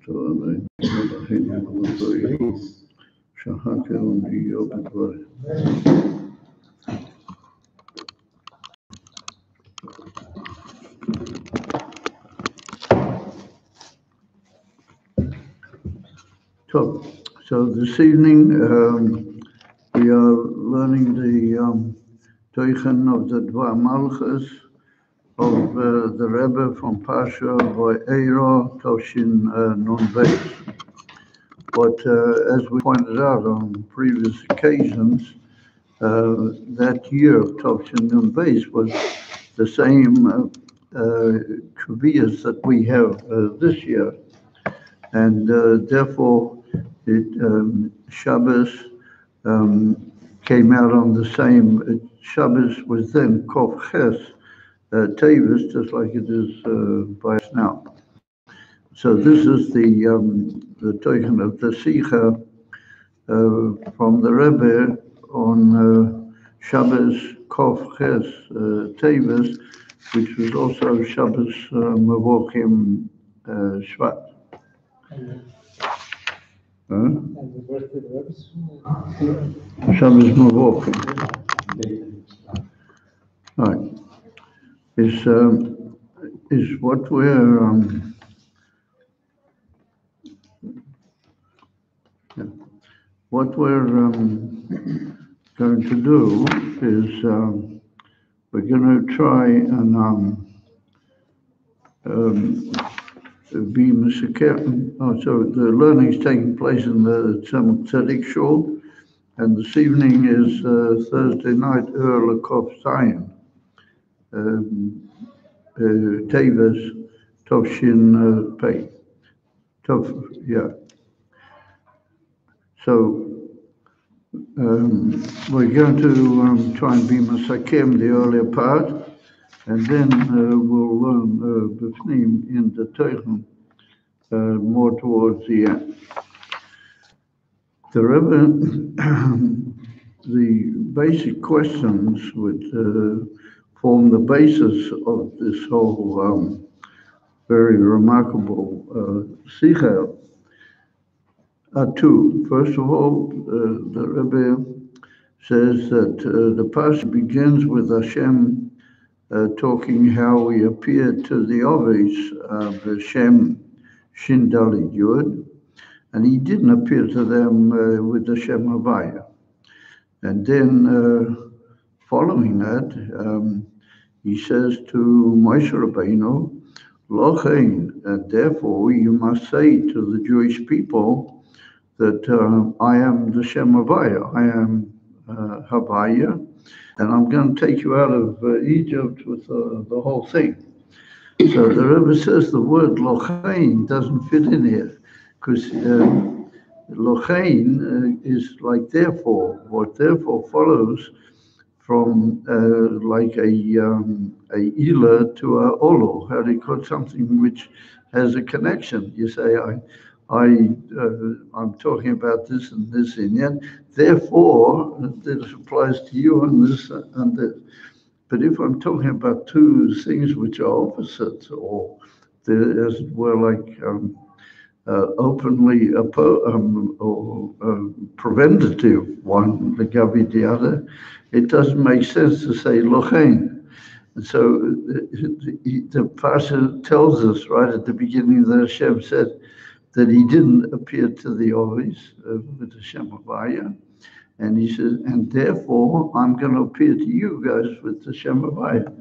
So this evening we are learning the Teichen of the Dvar Malchus of the Rebbe from Parshas Vaeira, Toshin Nun Beis. But as we pointed out on previous occasions, that year of Toshin Nun Beis was the same Kaviyas that we have this year, and therefore Shabbos came out on the same. Shabbos was then Kof Ches Tavis, just like it is by us now. So this is the token of the Sikha from the Rebbe on Shabbos Kof Ches Tavis, which was also Shabbos Mevochim Tsfat. And the birthday of Rebbe? Shabbos Mevochim. Right. Is what we're going to do is we're going to try and be Mesaker. So the learning is taking place in the Tzedek shul, and this evening is Thursday night, Lekov Zion, Tavis, Tovshin Pei. Yeah. So we're going to try and be Masakim the earlier part, and then we'll learn B'fnim in the Teichen more towards the end. The Rebbe, the basic questions would form the basis of this whole very remarkable Sikha are two. First of all, the Rebbe says that the Parshas begins with Hashem talking how he appeared to the Ovis, B'Shem Shin Daled Yud, and he didn't appear to them with the Shem Havaya. And then following that, he says to Moshe Rabbeinu, Lochein, and therefore you must say to the Jewish people that I am the Shem Havaya, I am Havaya, and I'm going to take you out of Egypt with the whole thing. So the Rebbe says the word Lochein doesn't fit in here, because Lochein is like therefore. What therefore follows from like a ila to a olo. How do you call something which has a connection? You say I'm talking about this and this inyan. Therefore, this applies to you and this and this. But if I'm talking about two things which are opposites, or as it were, like openly or preventative, one against the other, it doesn't make sense to say lochein. And so the Parsha tells us right at the beginning that Hashem said that he didn't appear to the Ovis with the Shem Havaya, and he says, and therefore I'm going to appear to you guys with the Shem Havaya.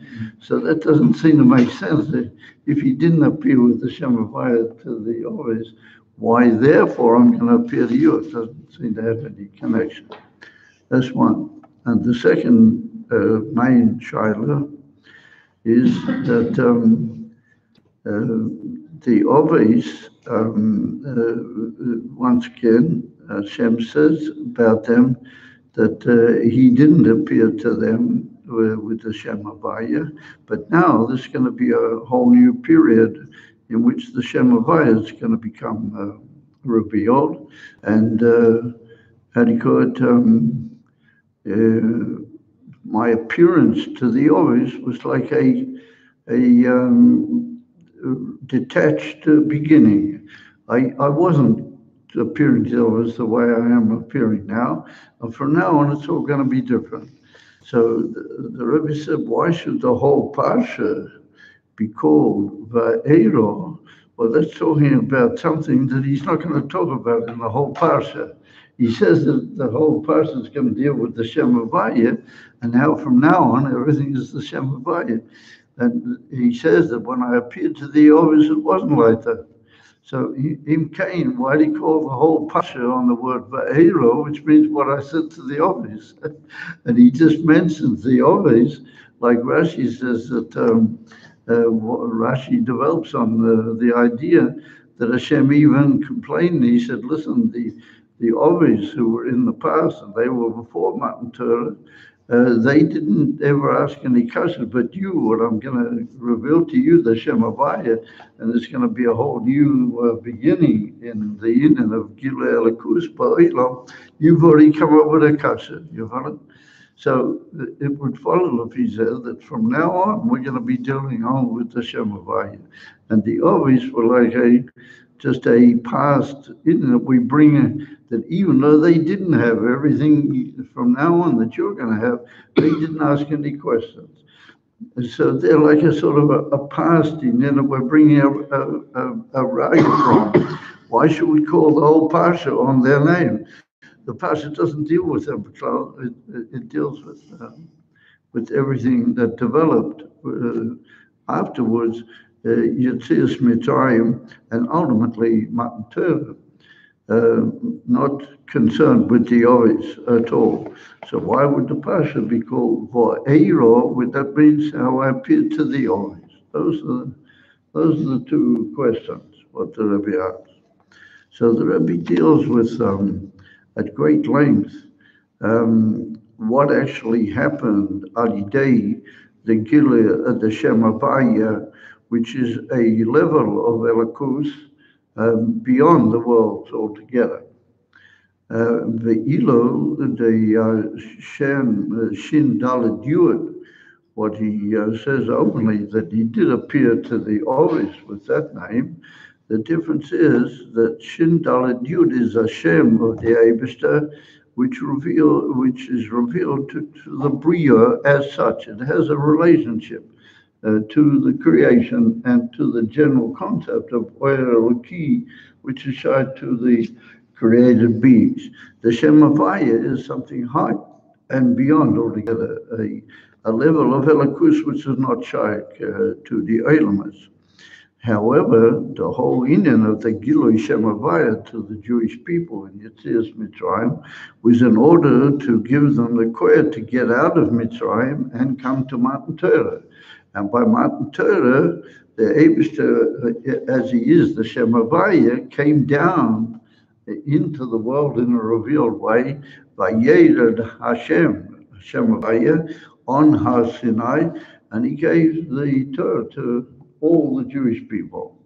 So that doesn't seem to make sense. That if he didn't appear with the Shem Havaya to the Ovis, why therefore I'm going to appear to you? It doesn't seem to have any connection. That's one. And the second main shaila is that the Ovis, once again, Hashem says about them that he didn't appear to them with the Shem Havaya, but now there's going to be a whole new period in which the Shem Havaya is going to become revealed, and how do you call it? My appearance to the Ovis was like a detached beginning. I wasn't appearing to the Ovis the way I am appearing now, and from now on it's all going to be different. So the Rebbe said, why should the whole Parsha be called Vaeira? Well, that's talking about something that he's not going to talk about in the whole Parsha. He says that the whole Parsha is going to deal with the Shem Havaya, and how from now on everything is the Shem Havaya. And he says that when I appeared to the Ovis, it wasn't like that. So him Cain, why did he call the whole Pasha on the word Vaeira, which means what I said to the Ovis? And he just mentions the Ovis, like Rashi says that Rashi develops on the idea that Hashem even complained. He said, listen, the Ovis who were in the past, and they were before Matan Torah, they didn't ever ask any kashrus, but you, what I'm going to reveal to you, the Shem Havaya, and it's going to be a whole new beginning in the union of Gilui Elikus Ba'olam. You've already come up with a kashrus, you follow? So it would follow, if he said, that from now on, we're going to be dealing on with the Shem Havaya. And the Ovis were like just a past, that we bring that even though they didn't have everything from now on that you're going to have, they didn't ask any questions. And so they're like a sort of a past in that we're bringing a rag from. Why should we call the whole Parsha on their name? The Parsha doesn't deal with them, because it deals with everything that developed afterwards, Yetzias Mitzrayim, and ultimately Matan Torah. Not concerned with the Ovis at all. So why would the Parsha be called Vaeira? Would that means how I appeared to the Ovis? Those are the two questions what the Rebbe asks. So the Rebbe deals with at great length what actually happened Alidei the Gilui the Shem Havaya, which is a level of Elikus beyond the worlds altogether. The Ilo, the Shin Dalet Yud, what he says openly that he did appear to the Ovis with that name. The difference is that Shin Dalet Yud is a Shem of the Eibishter, which is revealed to the Bria as such. It has a relationship to the creation and to the general concept of Vaeira, which is tied to the created beings. The Shem Havaya is something high and beyond altogether, a level of Elikus which is not shy to the Elamas. However, the whole union of the Gilui Shem Havaya to the Jewish people in Yetzias Mitzrayim was in order to give them the koyah to get out of Mitzrayim and come to Matan Torah. And by Matan Torah, the Eibishter, as he is, the Shem Havaya, came down into the world in a revealed way by Vaeira Hashem Havaya on Har Sinai, and he gave the Torah to all the Jewish people.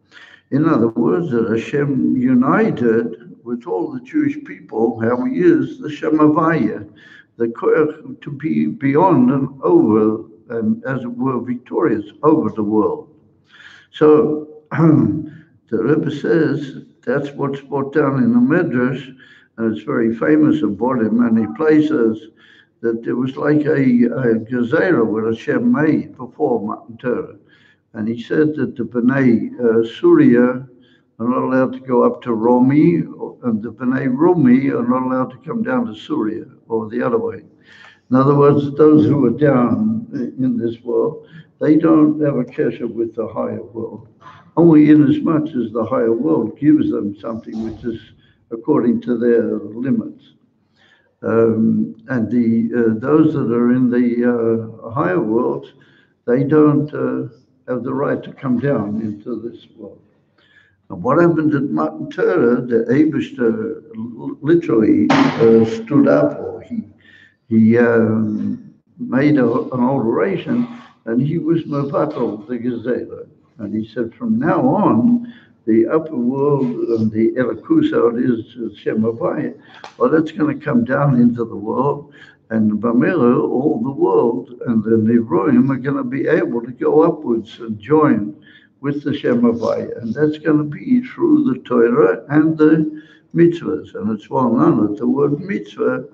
In other words, that Hashem united with all the Jewish people, how he is the Shem Havaya, the koyach to be beyond and over, and as it were, victorious over the world. So the Rebbe says that's what's brought down in the Midrash, and it's very famous about him, and he places that there was like a gezerah what Hashem made before Matan Torah. And he said that the Bnei Surya are not allowed to go up to Romi, and the Bnei Rumi are not allowed to come down to Surya, or the other way. In other words, those who are down in this world, they don't have a kesher with the higher world, only in as much as the higher world gives them something which is according to their limits. And those that are in the higher worlds, they don't have the right to come down into this world. And what happened at Matan Torah, the Eibishter literally stood up, or he made an alteration, and he was mevatel the gezerah. And he said, from now on, the upper world and the Elikus, how it is Shem Havaya, well, that's going to come down into the world, and Bamela, all the world, and the Neroim are going to be able to go upwards and join with the Shem Havaya, and that's going to be through the Torah and the mitzvahs. And it's well known that the word mitzvah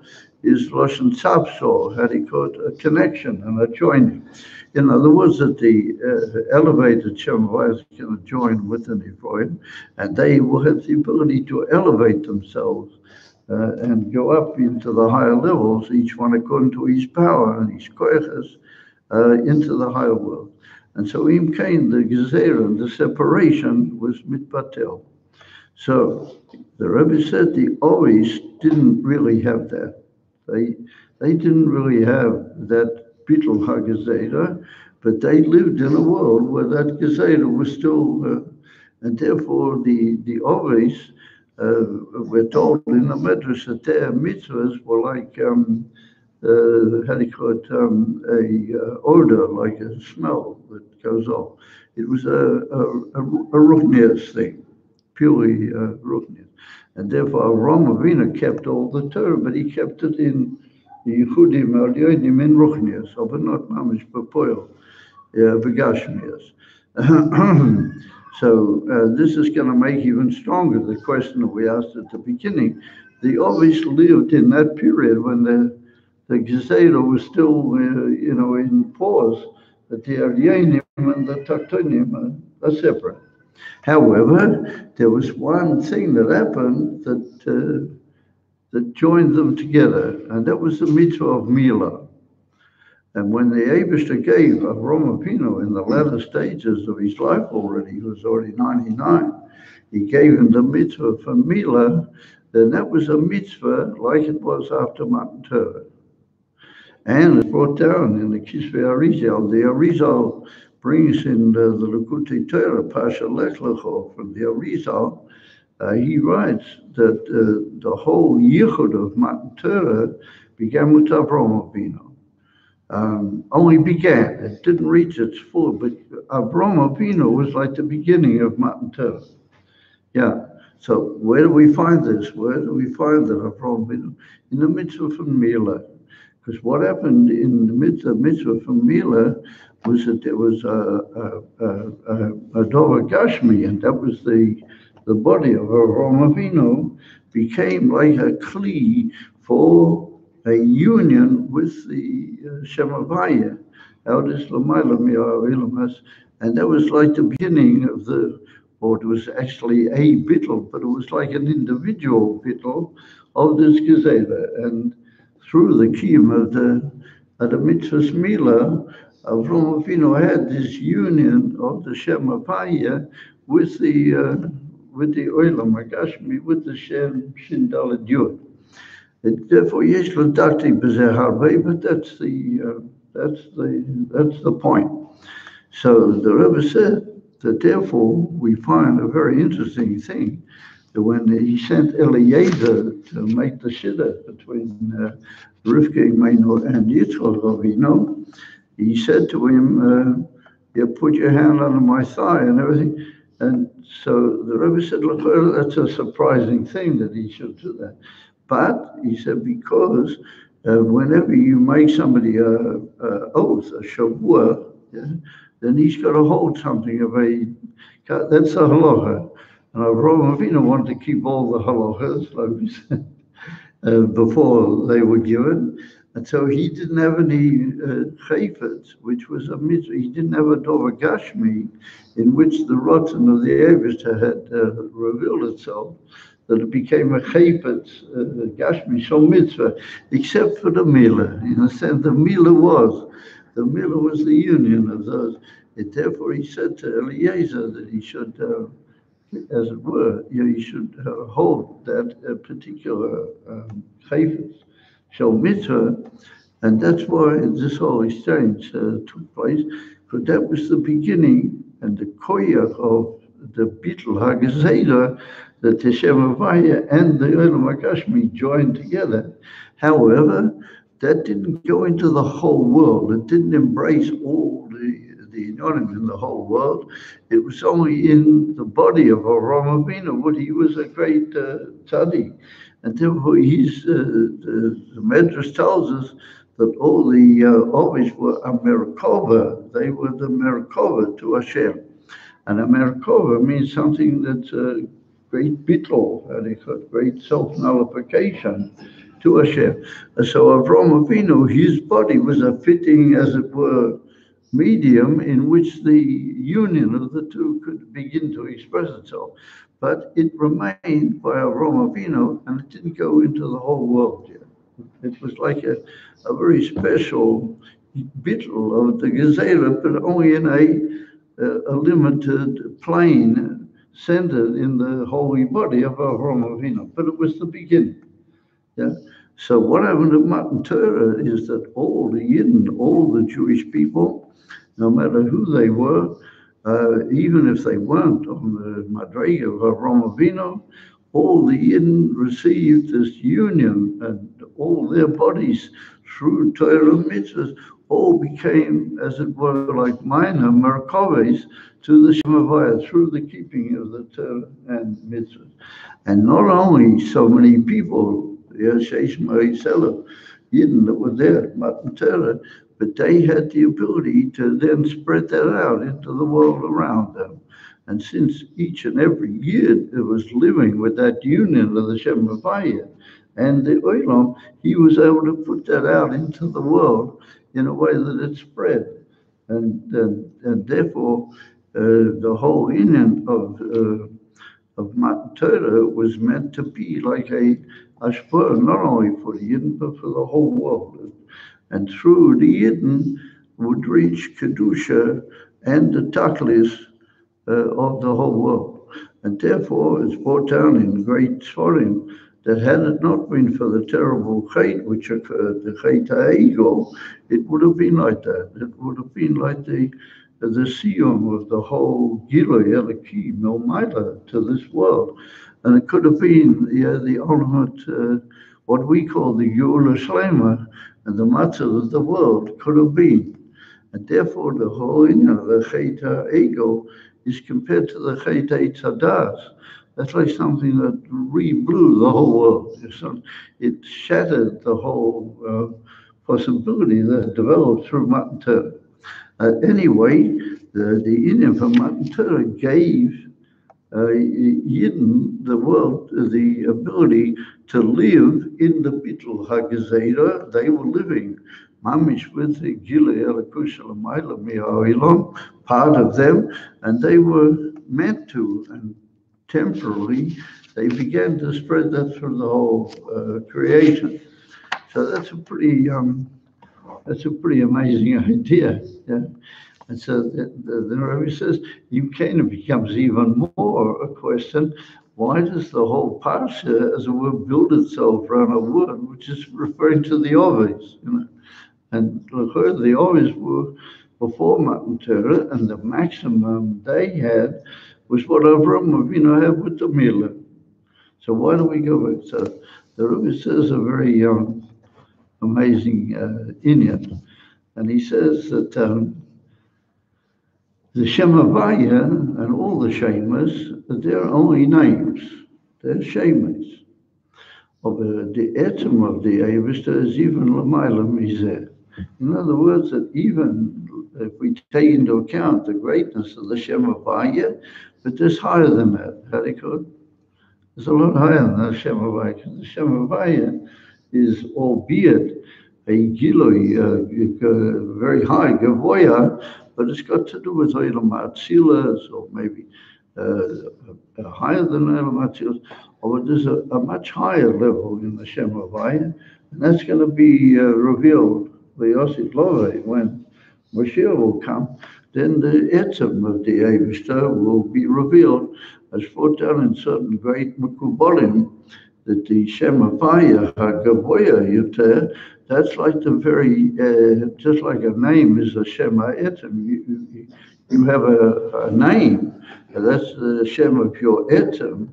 is Lashon Tzapsor, how do you call it, a connection and a joining. In other words, that the elevated Shem Havaya is going to join with the Nephroim, and they will have the ability to elevate themselves and go up into the higher levels, each one according to his power and his koyches, into the higher world. And so Im Kain, the Gezerah, the separation was mitbatel. So the Rebbe said the Ovis didn't really have that. They didn't really have that bittul HaGezerah, but they lived in a world where that Gezerah was still, and therefore the Ovis, we're told in the Medrash that their mitzvahs were like, how do you call it, a odor, like a smell that goes off. It was a Ruchnias thing, purely Ruchnias. And therefore, Avram Avinu kept all the Torah, but he kept it in the Yehudim, Al-Yodim, in Ruchnias, but not Mamish, Papoil, Begashmias. So this is going to make even stronger the question that we asked at the beginning. The Ovis lived in that period when the Gezerah was still, in pause, that the Alyanim and the Taktonim are separate. However, there was one thing that happened that joined them together, and that was the mitzvah of Milah. And when the Eibishter gave Avram Avinu in the latter stages of his life already, he was already 99, he gave him the mitzvah for Milah, then that was a mitzvah like it was after Matan Torah. And it's brought down in the Kisvei Arizal. The Arizal brings in the Likutei Torah, Pasha Lech Lecho, from the Arizal. He writes that the whole yichud of Matan Torah began with Avram Avinu. Only began, it didn't reach its full, but Avram Avinu was like the beginning of Matan Torah. Yeah. So where do we find this? Where do we find that Avram Avinu? In the mitzvah from Milah. Because what happened in the mitzvah from Milah was that there was a Dover Gashmi, and that was the body of Avram Avinu became like a kli for a union with the Shem Havaya, and that was like the beginning of or it was actually a bittul, but it was like an individual bittul of this Gezerah. And through the kiyum of the mitzvahs Milah, Avram Avinu had this union of the Shem Havaya with the Olam HaGashmi, with the Shem Shin Daled Yud. Therefore, yesh l'dakti b'zeh harvei, but that's the point. So the Rebbe said that therefore we find a very interesting thing, that when he sent Eliezer to make the shidduch between Rivka Imenu and Yitzchak Avinu, he said to him, you put your hand under my thigh and everything. And so the Rebbe said, look, that's a surprising thing that he should do that. But he said, because whenever you make somebody an oath, a shavua, yeah, then he's got to hold something of that's a halacha. And Avraham Avinu wanted to keep all the halachas, like we said, before they were given. And so he didn't have any chayfetz, which was a mitzvah. He didn't have a dover gashmi, in which the rotten of the Eibishter had revealed itself, that it became a chayfetz, gashmi, so mitzvah, except for the milah. In a sense, the milah was the union of those. And therefore, he said to Eliezer that he should, as it were, he should hold that particular chayfetz, so mitzvah, and that's why this whole exchange took place, because that was the beginning and the koyach of the bittul hagezeda, that the Shem Havaya and the Olam HaGashmi joined together. However, that didn't go into the whole world. It didn't embrace all the Inonim in the whole world. It was only in the body of Avraham Avinu, but he was a great tzaddik. And therefore, the Medrash tells us that all the Ovis were a Merkava. They were the Merkava to Hashem. And a Merkava means something that's a great bittul, and it's got great self-nullification to Hashem. And so Avraham Avinu, his body was a fitting, as it were, medium in which the union of the two could begin to express itself. But it remained by Avraham Avinu, and it didn't go into the whole world yet. It was like a very special bittul of the Gezerah, but only in a limited plane centered in the holy body of Avraham Avinu. But it was the beginning. Yeah. So what happened at Matan Torah is that all the Yidden, all the Jewish people, no matter who they were, even if they weren't on the Madrega of Avraham Avinu, all the Yidden received this union, and all their bodies through Torah and mitzvahs all became, as it were, like minor merkaves to the Shemavaya through the keeping of the Torah and mitzvahs. And not only so many people, Yidden that were there at Matan Torah, but they had the ability to then spread that out into the world around them. And since each and every Yid was living with that union of the Shem Havaya and the Olam, he was able to put that out into the world in a way that it spread. And therefore, the whole union of Matan Torah was meant to be like a ashpur, not only for the Yidden, but for the whole world. And through the Yidden would reach Kedusha and the Taklis of the whole world. And therefore, it's brought down in great Sforim that had it not been for the terrible chait which occurred, the chait ha'ego, it would have been like that. It would have been like the siyum of the whole Gilui Eliki Milmaila to this world. And it could have been the ultimate, what we call the Geula Shlema, and the matzah of the world could have been. And therefore, the whole the chait ha'ego is compared to the chait ha'tzadas. That's like something that re-blew the whole world. It shattered the whole possibility that developed through Matan Torah. Anyway, the Indian from Matan Torah gave Yidden, the world, the ability to live in the Bittul HaGezerah. They were living mamish with the Gilui Elikus L'mayla Mi'ha'olam, part of them, and they were meant to, and temporarily, they began to spread that through the whole creation. So that's a pretty amazing idea. Yeah? And so the Rebbe says, you kind of becomes even more a question, why does the whole Parsha, as it were, build itself around a word, which is referring to the Ovis, And the Ovis were before Matan Torah, and the maximum they had was what Avraham Avinu had with the Mila. So why do we go back? So the Rebbe says a very amazing Inyan, and he says that the Shem Havaya and all the Shemas, they're only names. They're Shemas. Of the etzem of the Eivishter is even L'mayla Mizeh. In other words, that even if we take into account the greatness of the Shem Havaya, but there's higher than that. Very good. It's a lot higher than the Shem Havaya, because the Shem Havaya is, albeit a Gilui, very high, Gavoya, but it's got to do with Olam Atzilas, or maybe higher than Olam Atzilas, or there's a much higher level in the Shem Havaya, and that's going to be revealed by Yosef Love when Mashiach will come. Then the etzem of the Eivishter will be revealed, as brought down in certain great Mekubalim, that the Shem Havaya, HaGavoya Yoter, that's like the very, just like a name is a Shem HaEtzem. You have a name, and that's the Shem of your Etzem,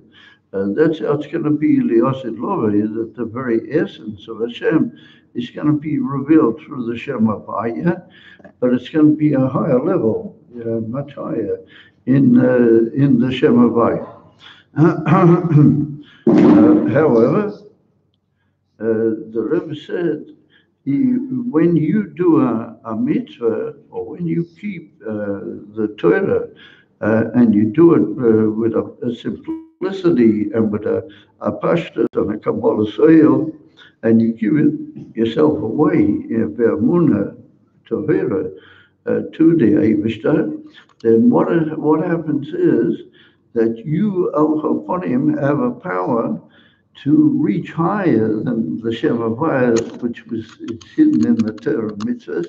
and that's how it's going to be Liyosid Love, that the very essence of Hashem is going to be revealed through the Shem Havaya, but it's going to be a higher level, much higher, in the Shem Havaya. However, the Rebbe said, when you do a mitzvah, or when you keep the Torah, and you do it with a simplicity and with a pashtus and a kabbalah soil, and you give it yourself away in Vermuna to Vaeira, to the Eibishter, then what happens is that you, upon him, have a power to reach higher than the Shem Havayah, which was it's hidden in the Torah mitzvahs,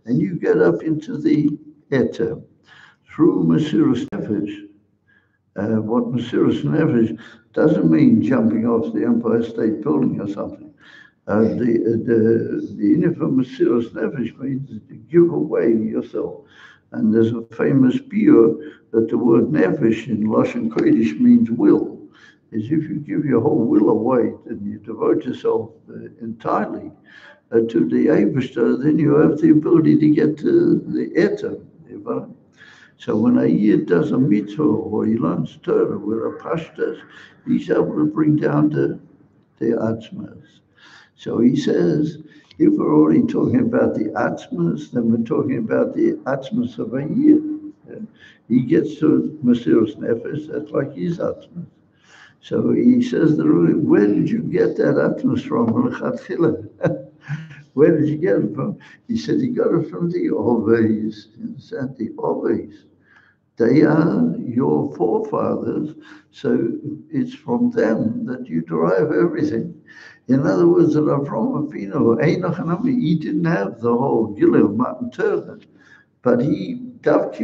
and you get up into the Eter through Mesiras Nefesh. What Mesiras Nefesh doesn't mean jumping off the Empire State Building or something. The inner for Mesiras Nefesh means to give away yourself. And there's a famous biur that the word Nefesh in Lashon Kodesh means will. Is if you give your whole will away, then you devote yourself entirely to the Eibishter, then you have the ability to get to the Eter. So when a Yid does a mitzvah or he learns Torah with a pashtas, he's able to bring down the atzmas. So he says, if we're already talking about the atzmas, then we're talking about the atzmas of a Yid. He gets to Mesiras Nefesh, that's like his atzmas. So he says, where did you get that atzmas from? Where did you get it from? He said he got it from the Oveis. He said the Oveis. They are your forefathers, so it's from them that you derive everything. In other words, that Avram Avinu, he didn't have the whole Gilui of Matan Torah, but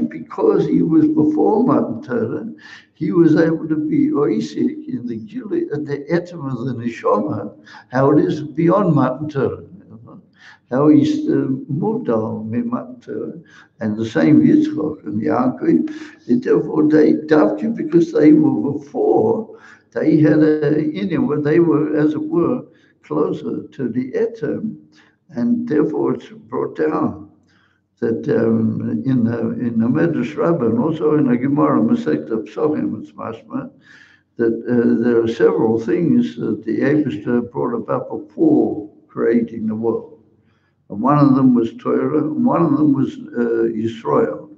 because he was before Matan Torah, he was able to be oisik in the Gilui, at the etem of the neshama, how it is beyond Matan Torah. How he's moved on Matan Torah, and the same Yitzchak and Yaakov. Therefore, they doubted because they were before. They had where they were, as it were, closer to the etem, and therefore it's brought down that in the Medrash Rabbah and also in the Gemara Masechta Psachim, it's mashma that there are several things that the Eibishter brought about before creating the world. And one of them was Torah, and one of them was Yisrael,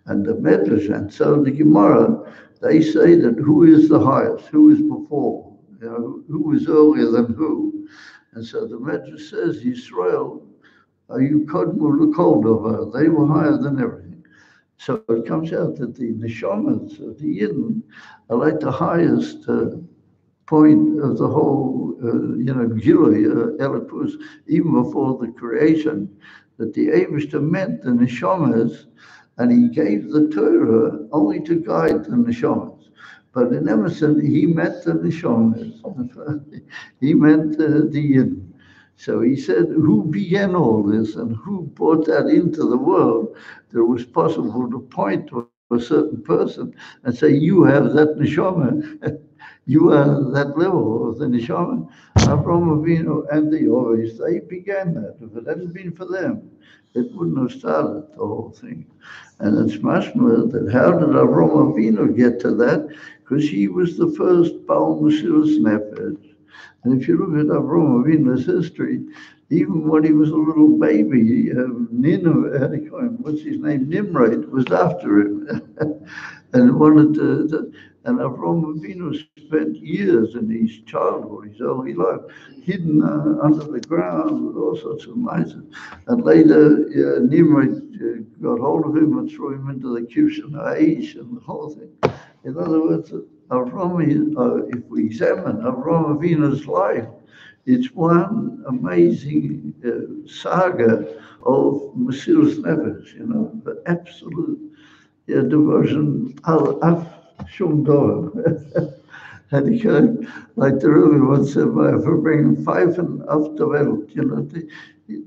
and the Medrash. And so the Gemara, they say that who is the highest, who is before, who is earlier than who. And so the Medrash says, Yisrael, you kodmu l'kol davar, they were higher than everything. So it comes out that the neshamas of the Yidden are like the highest point of the whole, Gilui, Elokus, even before the creation, that the Eibishter meant the neshamas, and he gave the Torah only to guide the neshamas. But in Emerson, he meant the neshamas. He meant the Yidden. So he said, who began all this and who brought that into the world that it was possible to point to a certain person and say, you have that neshama. You are that level of the neshama. Avraham Avinu and the Oveis, they began that. If it hadn't been for them, it wouldn't have started the whole thing. And it's mashma that how did Avraham Avinu get to that? Because he was the first Baal Mesiras Nefesh. And if you look at Avraham Avinu's history, even when he was a little baby, what's his name? Nimrod was after him and wanted to. And Avraham Avinu spent years in his childhood, his early life, hidden under the ground with all sorts of mice. And later, Nimrod got hold of him and threw him into the Kushan Aish and the whole thing. In other words, if we examine Avraham Avinu's life, it's one amazing saga of Mesiras Nefesh, the absolute devotion al shum dor. And he could, like the Rebbe once said, for bringing pfeifen auf der Welt,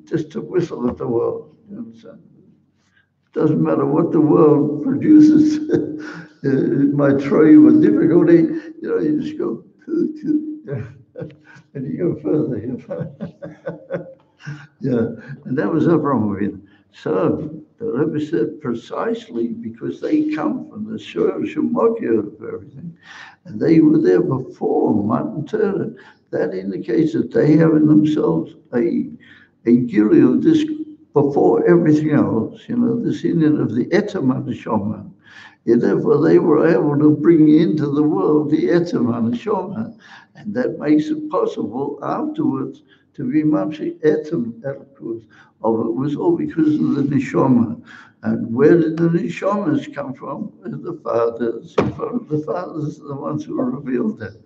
just to whistle at the world. You understand? It doesn't matter what the world produces. It might throw you a difficulty, you just go, and you go further. And that was Avraham Avinu. So the Rebbe said precisely because they come from the Shiur of everything, and they were there before Matan Torah. That indicates that they have in themselves a Gilui of this before everything else. This Indian of the Etam Neshama, And therefore, they were able to bring into the world the etzem and neshama, and that makes it possible afterwards to be mamshich etzem elikus. It was all because of the neshama. And where did the neshamas come from? The fathers. The fathers are the ones who revealed that.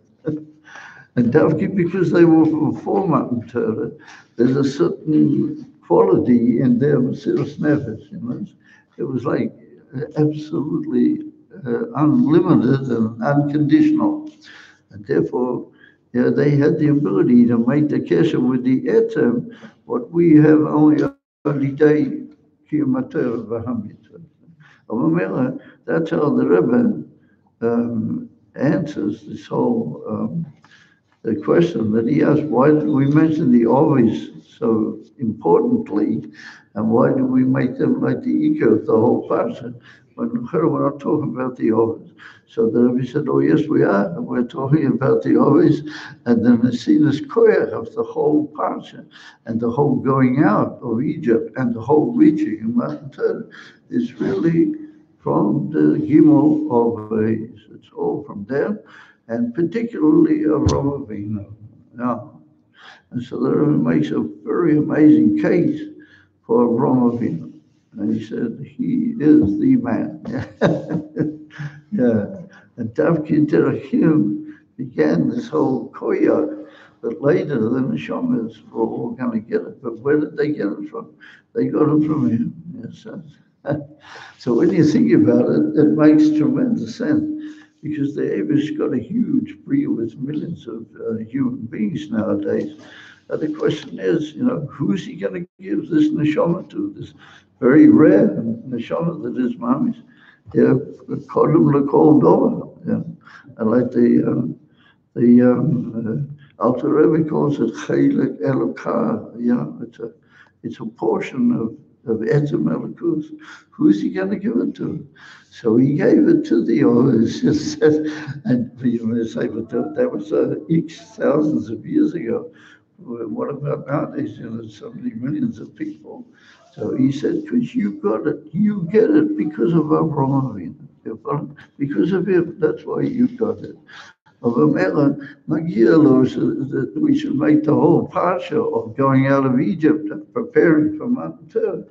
And Davki, because they were before Matan Torah, there's a certain quality in their Mesilas Nefesh, It was like absolutely unlimited and unconditional. And therefore, they had the ability to make the kesher with the etzem, what we have only day kiyamatera v'hamit. That's how the Rebbe answers this whole the question that he asked, why did we mention the always so importantly, and why do we make them like the ego of the whole person when we're not talking about the always? So the Rebbe said, oh yes, we are, and we're talking about the always, and then the sinus koyach of the whole parsha, and the whole going out of Egypt, and the whole reaching in Matan Torah is really from the Gimel always. It's all from there, and particularly Avraham Avinu. Now, and so the Rebbe makes a very amazing case for Avraham Avinu. And he said, he is the man. Yeah. And Tavki Terachim began this whole koyak, but later the neshamas were all going to get it. But where did they get it from? They got it from him. Yes. So when you think about it, it makes tremendous sense, because the Abish got a huge bria with millions of human beings nowadays. And the question is, who's he going to give this neshama to, this very rare neshama that is Mami's? Kodem l'kol dover. And like the Alter Rebbe calls it Chelek Elokah. It's a portion of Etzem Elikus. Who's he going to give it to? So he gave it to the others, and you may say, but that was X thousands of years ago. What about nowadays? There's so many millions of people. So he said, because you got it, you get it because of Avraham Avinu. Because of him, that's why you got it. Of Amela, that we should make the whole parsha of going out of Egypt and preparing for Matan Torah.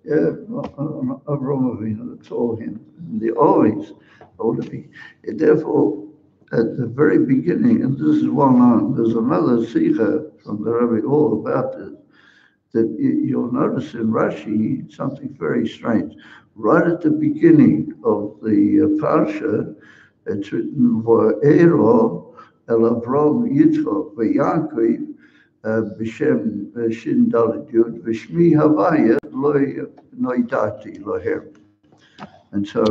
Avraham Avinu, that's all him. And they always ought to be. And therefore, at the very beginning, and this is well known, there's another sikha from the Rebbe all about this, that you'll notice in Rashi something very strange. Right at the beginning of the Parsha, it's written, Vaeira el Avram Yitzchak v'Yaakov b'shem Shin Dalet Yud v'shmi Havaya lo noidati lohem. And so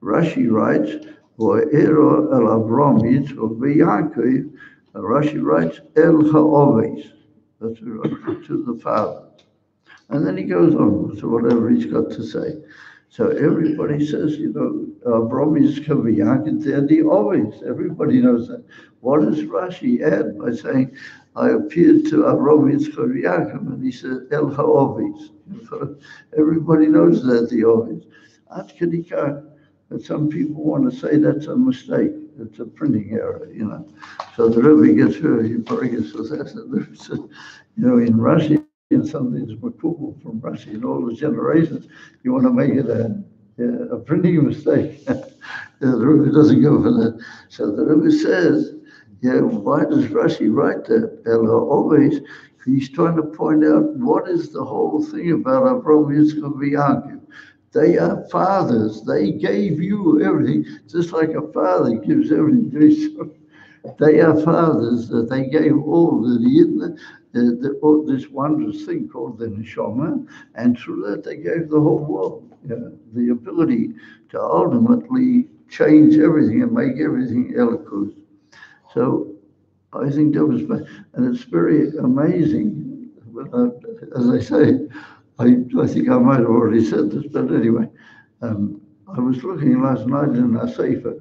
Rashi writes, Vaeira el Avram Yitzchak v'Yaakov. Rashi writes, El ha'oves. That's to the Father. And then he goes on to whatever he's got to say. So everybody says, Avram Yitzchak v'Yaakov, they're the always. Everybody knows that. What does Rashi add by saying, I appeared to Avram Yitzchak v'Yaakov, and he says, El ha'oves. Everybody knows that, the always. Ad kedikar, that some people want to say that's a mistake. It's a printing error, So the Rebbe gets very braggers with that. In Rashi, and something that's makubal from Rashi in all the generations, you want to make it a printing mistake. The Rebbe doesn't go for that. So the Rebbe says, why does Rashi write that? Always, he's trying to point out what is the whole thing about Avraham Yitzchak v'Yaakov. They are fathers. They gave you everything, just like a father gives everything to his son. They are fathers that they gave all this wondrous thing called the neshama, and through that they gave the whole world the ability to ultimately change everything and make everything elikus. So I think that was, and it's very amazing. As I say, I think I might have already said this, but anyway, I was looking last night in a sefer,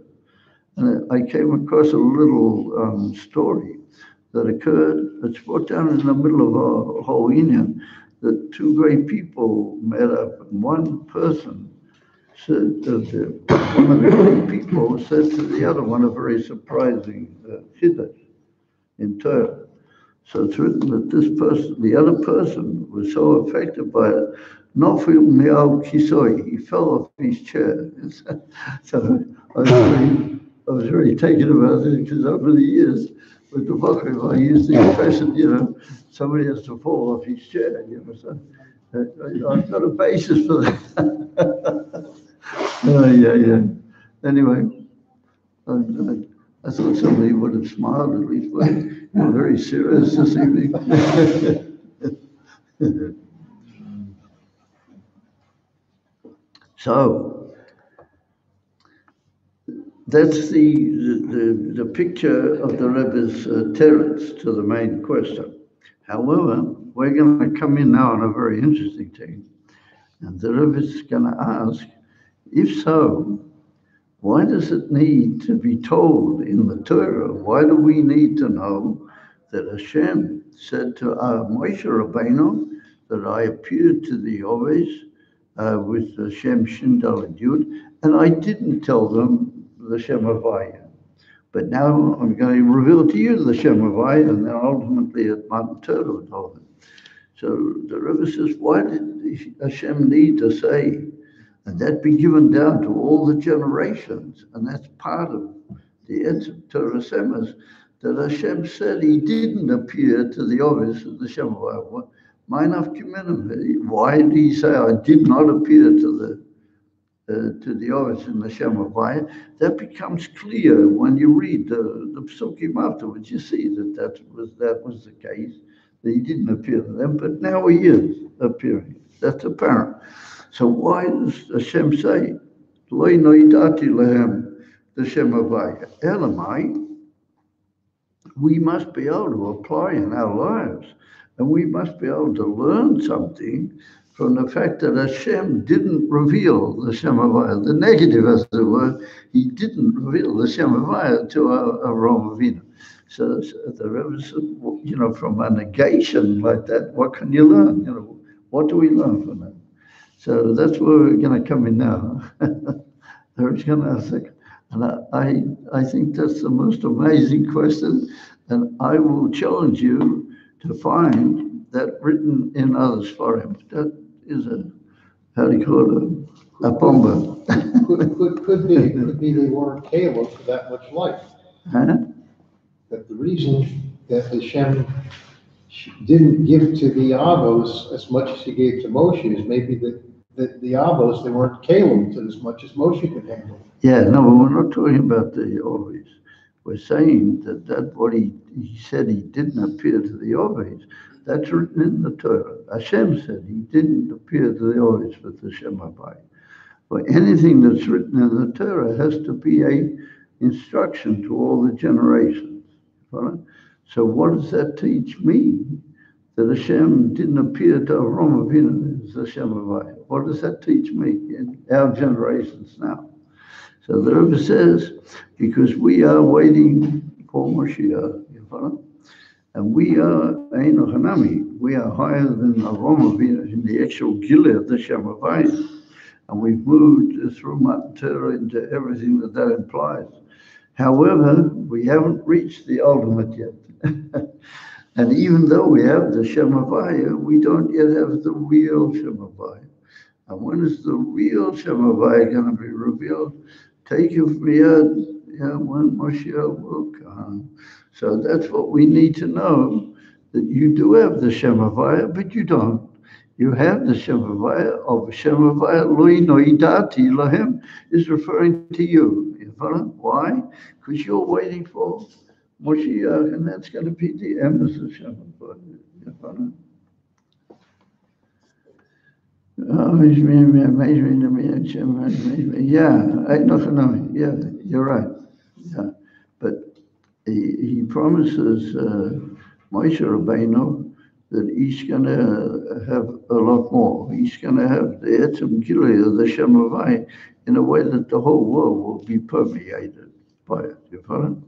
and I came across a little story that occurred. It's brought down in the middle of a whole Indian, that two great people met up, and one person said that one of the great people said to the other one a very surprising chiddush in Torah. So it's written that this person, the other person, was so affected by it, Nofil Miao Kisoi, he fell off his chair. So I was very taken about it because over the years with the Bokhrim, I used the expression, somebody has to fall off his chair, so I've got a basis for that. Yeah. Anyway, I thought somebody would have smiled at least, but you're very serious this evening. So that's the picture of the Rebbe's teretz to the main question. However, we're going to come in now on a very interesting thing, and the Rebbe is going to ask, if so, why does it need to be told in the Torah? Why do we need to know that Hashem said to Moshe Rabbeinu that I appeared to thee always with the Shem Shin Dalet Yud, and I didn't tell them the Shem Havaya. But now I'm going to reveal to you the Shem Havaya, and then ultimately at Mount Torah told them. So the Rebbe says, why did Hashem need to say, and that be given down to all the generations, and that's part of the Torah Semes, that Hashem said he didn't appear to the obvious of the Shem Havaya. Why did he say I did not appear to the obvious in the Shem Havaya? That becomes clear when you read the Psukim afterwards. You see that was the case, that he didn't appear to them, but now he is appearing. That's apparent. So why does Hashem say, Lo noidati lehem the Shem Havaya? Elamai, we must be able to apply in our lives, and we must be able to learn something from the fact that Hashem didn't reveal the Shem Havaya, the negative, as it were. He didn't reveal the Shem Havaya to Avraham Avinu. So the Rebbe said, from a negation like that, what can you learn? What do we learn from that? So that's where we're going to come in now. There's going to ask, and I think that's the most amazing question, and I will challenge you to find that written in others for him. That is how do you call it? A bomba. Could be they weren't capable for that much life. Huh? That the reason that Hashem didn't give to the Avos as much as he gave to Moshe is maybe that the Avos, they weren't Caleb to as much as Moshe could handle. Yeah, no, but we're not talking about the Ovis. We're saying that what he said he didn't appear to the Ovis, that's written in the Torah. Hashem said he didn't appear to the Ovis with the Shem Havaya. But anything that's written in the Torah has to be a instruction to all the generations. Right? So what does that teach me? That Hashem didn't appear to Avraham Avinu as the Shem Havaya. What does that teach me in our generations now? So the Rebbe says, because we are waiting for Mashiach, you follow? And we are Eino Hanami, we are higher than Avraham Avinu in the actual Gilead of the Shem Havaya. And we've moved through Matan Torah into everything that implies. However, we haven't reached the ultimate yet. And even though we have the Shem Havaya, we don't yet have the real Shem Havaya. And when is the real Shem Havaya going to be revealed? Take you from here, when Mashiach will come. So that's what we need to know, that you do have the Shem Havaya, but you don't. You have the Shem Havaya of Shem Havaya, Loi Noidati Lahem, is referring to you. You follow? Why? Because you're waiting for Moshiach, and that's going to be the emphasis of Shem Havaya. You follow? Yeah, you're right. Yeah, but he promises Moshe Rabbeinu that he's going to have a lot more. He's going to have the Etzem Gilead of the Shem Havaya in a way that the whole world will be permeated by it. You follow?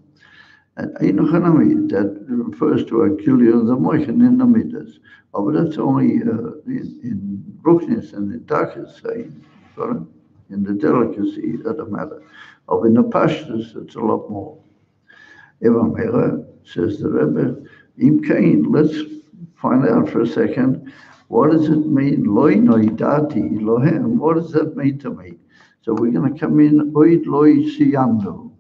And Eino Chanami, that refers to a Gilead of the Moichin in the Midas. Oh, but that's only in Ruchnis and in Dachas saying. Follow? in the delicacy of the matter. Of in the Parshas, it's a lot more. Vaeira, says the Rebbe, Im Kain, let's find out for a second, what does it mean, Loi noidati Elohem? What does that mean to me? So we're going to come in, Oid Loi Siyamnu.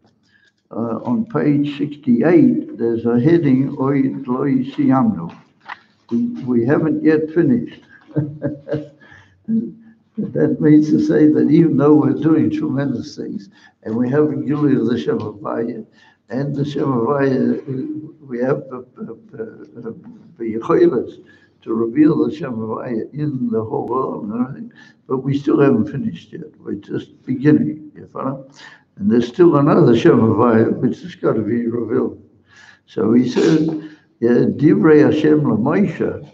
On page 68, there's a heading, Oid Loi Siyamnu. We haven't yet finished. That means to say that even though we're doing tremendous things, and we have a Gilui of the Shem Havaya, and the Shem Havaya, we have the Yecholos to reveal the Shem Havaya in the whole world and everything, but we still haven't finished yet. We're just beginning, you follow? And there's still another Shem Havaya which has got to be revealed. So he says, Divrei Hashem LaMoshe,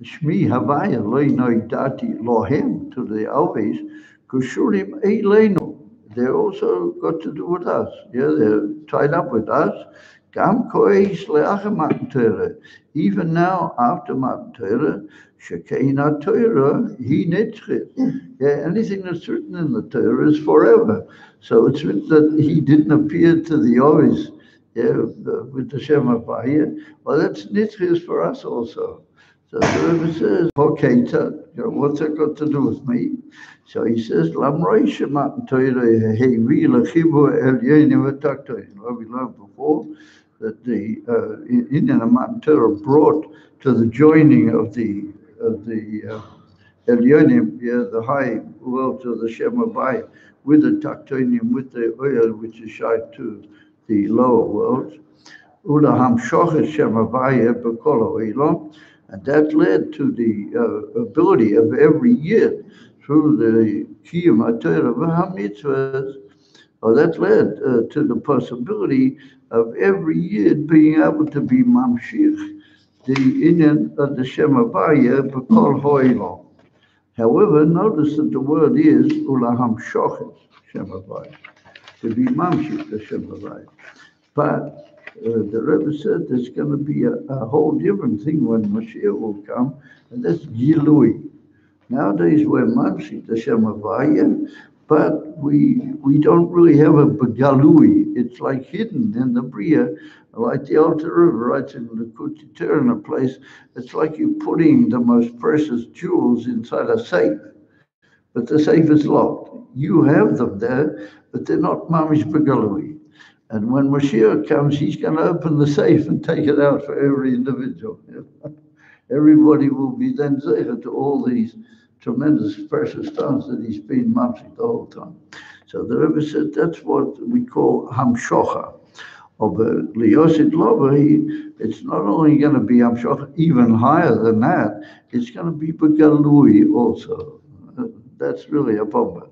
Shmi Havaya Loi Noidati Lohem, to the Alves, Kushurim Eilenu. They're also got to do with us. Yeah, they're tied up with us. Gam Kois Le'achem Matan Torah. Even now, after Matan Torah, Shekeina Torah, He Netzchit. Yeah, anything that's written in the Torah is forever. So it's written that He didn't appear to the Alves, with the Shem Havaya. Well, that's Netzchit for us also. So the Rebbe says, okay, what's that got to do with me? So he says, we learned before that the Indian Matan Torah brought to the joining of the Elyonim, the high world of the Shem Havaya, with the Tactonium, with the oil which is shy to the lower worlds. And that led to the ability of every year through the Kiyum HaTorah v'HaMitzvahs, or that led to the possibility of every year being able to be mamshich, the inyan of the Shem Havaya b'kol ha'olam. However, notice that the word is ulaham shochet Shem Havaya, to be mamshich the Shem Havaya. But the Rebbe said there's going to be a whole different thing when Mashiach will come, and that's Gilui. Nowadays we're mamshich the Shem Havaya, but we don't really have a Begalui. It's like hidden in the Bria, like the Alter Rebbe writes in the Kutitur in a place. It's like you're putting the most precious jewels inside a safe, but the safe is locked. You have them there, but they're not mamish Begalui. And when Mashiach comes, he's going to open the safe and take it out for every individual. Everybody will be then zeicher to all these tremendous precious stones that he's been mamshik the whole time. So the Rebbe said that's what we call hamshocha. Of liyosid lover, it's not only going to be hamshocha, even higher than that, it's going to be begalui also. That's really a bomber.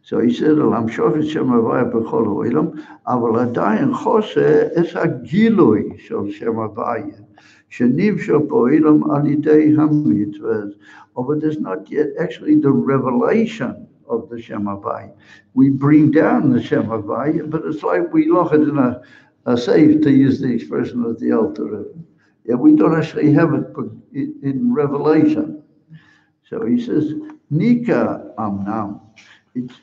So he said, "Alam shofet Shem Havaya b'chol ha'olam, aval adayin chose es hagilui shel Shem Havaya, shenivsho b'olam al yidei hamitzvahs." But there's not yet actually the revelation of the Shem Havaya. We bring down the Shem Havaya, but it's like we lock it in a safe, to use the expression of the Alter Rebbe. Yeah, we don't actually have it in Revelation. So he says, Nika amnam. It's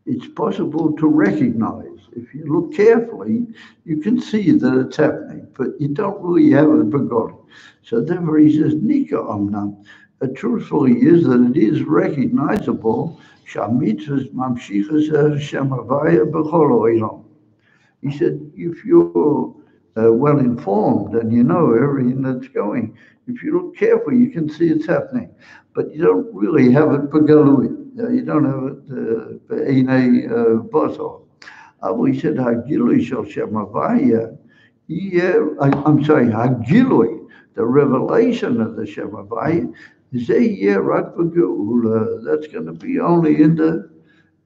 it's possible to recognize. If you look carefully, you can see that it's happening, but you don't really have it begun. So therefore he says, Nika amnam. Truthfully is that it is recognizable. Shamitzvahs mamshichas Shem Havaya b'chol ha'olam. He said, if you're well informed and you know everything that's going, if you look carefully, you can see it's happening. But you don't really have it begalui. You don't have it b'einei basar. He said, Hagilui shel Shem Havaya. I'm sorry, Hagilui, the revelation of the Shem Havaya, that's going to be only in the